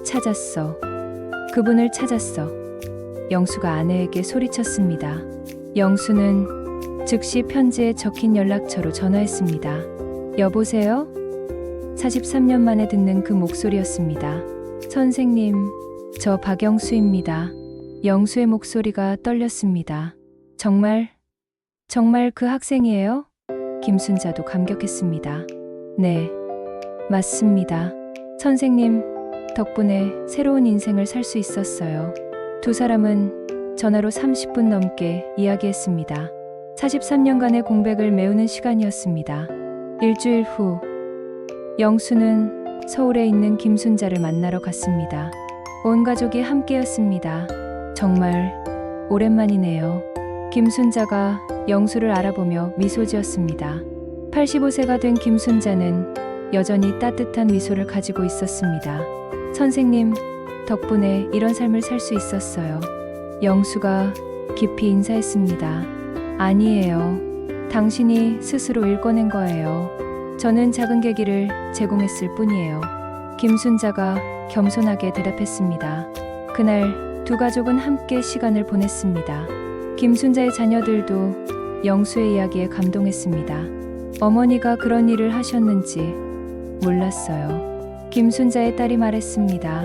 [SPEAKER 1] 찾았어. 그분을 찾았어. 영수가 아내에게 소리쳤습니다. 영수는 즉시 편지에 적힌 연락처로 전화했습니다. 여보세요? 43년 만에 듣는 그 목소리였습니다. 선생님, 저 박영수입니다. 영수의 목소리가 떨렸습니다. 정말 그 학생이에요? 김순자도 감격했습니다. 네, 맞습니다. 선생님 덕분에 새로운 인생을 살 수 있었어요. 두 사람은 전화로 30분 넘게 이야기했습니다. 43년간의 공백을 메우는 시간이었습니다. 일주일 후, 영수는 서울에 있는 김순자를 만나러 갔습니다. 온 가족이 함께였습니다. 정말 오랜만이네요. 김순자가 영수를 알아보며 미소 지었습니다. 85세가 된 김순자는 여전히 따뜻한 미소를 가지고 있었습니다. 선생님 덕분에 이런 삶을 살 수 있었어요. 영수가 깊이 인사했습니다. 아니에요. 당신이 스스로 일궈낸 거예요. 저는 작은 계기를 제공했을 뿐이에요. 김순자가 겸손하게 대답했습니다. 그날 두 가족은 함께 시간을 보냈습니다. 김순자의 자녀들도 영수의 이야기에 감동했습니다. 어머니가 그런 일을 하셨는지 몰랐어요. 김순자의 딸이 말했습니다.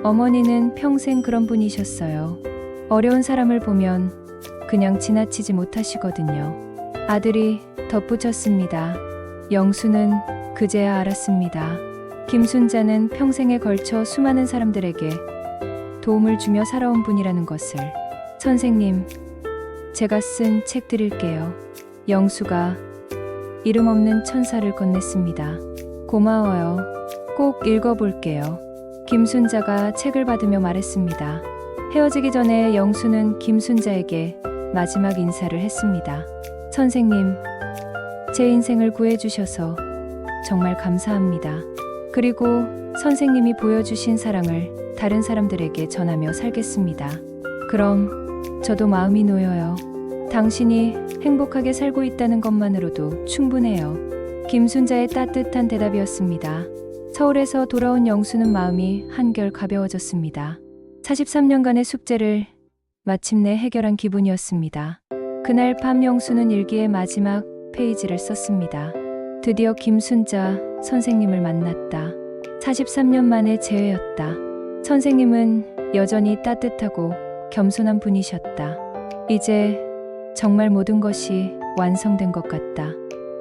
[SPEAKER 1] 어머니는 평생 그런 분이셨어요. 어려운 사람을 보면 그냥 지나치지 못하시거든요. 아들이 덧붙였습니다. 영수는 그제야 알았습니다. 김순자는 평생에 걸쳐 수많은 사람들에게 도움을 주며 살아온 분이라는 것을. 선생님, 제가 쓴 책 드릴게요. 영수가 이름 없는 천사를 건넸습니다. 고마워요. 꼭 읽어볼게요. 김순자가 책을 받으며 말했습니다. 헤어지기 전에 영수는 김순자에게 마지막 인사를 했습니다. 선생님, 제 인생을 구해주셔서 정말 감사합니다. 그리고 선생님이 보여주신 사랑을 다른 사람들에게 전하며 살겠습니다. 그럼 저도 마음이 놓여요. 당신이 행복하게 살고 있다는 것만으로도 충분해요. 김순자의 따뜻한 대답이었습니다. 서울에서 돌아온 영수는 마음이 한결 가벼워졌습니다. 43년간의 숙제를 마침내 해결한 기분이었습니다. 그날 밤 영수는 일기의 마지막 페이지를 썼습니다. 드디어 김순자 선생님을 만났다. 43년 만의 재회였다. 선생님은 여전히 따뜻하고 겸손한 분이셨다. 이제 정말 모든 것이 완성된 것 같다.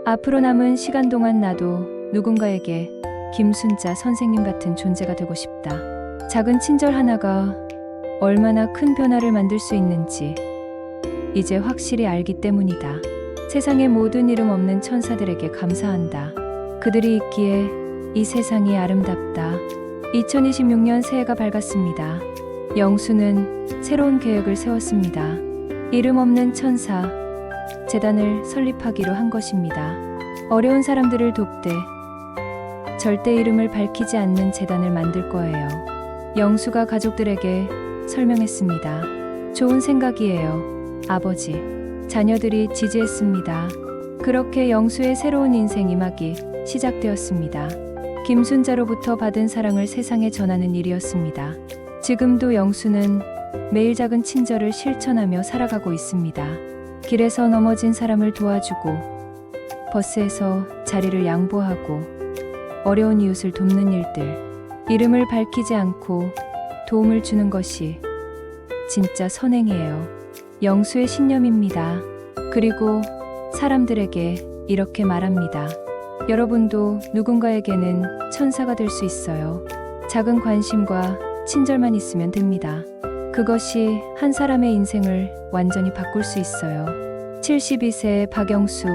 [SPEAKER 1] 앞으로 남은 시간 동안 나도 누군가에게 김순자 선생님 같은 존재가 되고 싶다. 작은 친절 하나가 얼마나 큰 변화를 만들 수 있는지 이제 확실히 알기 때문이다. 세상의 모든 이름 없는 천사들에게 감사한다. 그들이 있기에 이 세상이 아름답다. 2026년 새해가 밝았습니다. 영수는 새로운 계획을 세웠습니다. 이름 없는 천사 재단을 설립하기로 한 것입니다. 어려운 사람들을 돕되 절대 이름을 밝히지 않는 재단을 만들 거예요. 영수가 가족들에게 설명했습니다. 좋은 생각이에요, 아버지. 자녀들이 지지했습니다. 그렇게 영수의 새로운 인생 이막이 시작되었습니다. 김순자로부터 받은 사랑을 세상에 전하는 일이었습니다. 지금도 영수는 매일 작은 친절을 실천하며 살아가고 있습니다. 길에서 넘어진 사람을 도와주고, 버스에서 자리를 양보하고, 어려운 이웃을 돕는 일들, 이름을 밝히지 않고 도움을 주는 것이 진짜 선행이에요. 영수의 신념입니다. 그리고 사람들에게 이렇게 말합니다. 여러분도 누군가에게는 천사가 될 수 있어요. 작은 관심과 친절만 있으면 됩니다. 그것이 한 사람의 인생을 완전히 바꿀 수 있어요. 72세 박영수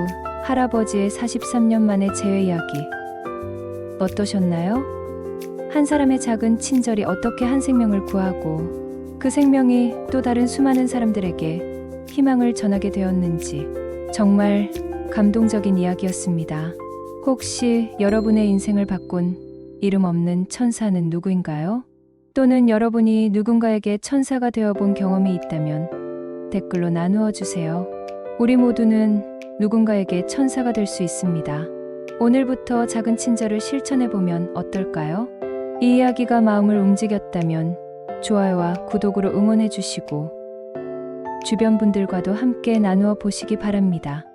[SPEAKER 1] 할아버지의 43년 만의 재회 이야기 어떠셨나요? 한 사람의 작은 친절이 어떻게 한 생명을 구하고 그 생명이 또 다른 수많은 사람들에게 희망을 전하게 되었는지 정말 감동적인 이야기였습니다. 혹시 여러분의 인생을 바꾼 이름 없는 천사는 누구인가요? 또는 여러분이 누군가에게 천사가 되어본 경험이 있다면 댓글로 나누어 주세요. 우리 모두는 누군가에게 천사가 될 수 있습니다. 오늘부터 작은 친절을 실천해보면 어떨까요? 이 이야기가 마음을 움직였다면 좋아요와 구독으로 응원해 주시고 주변 분들과도 함께 나누어 보시기 바랍니다.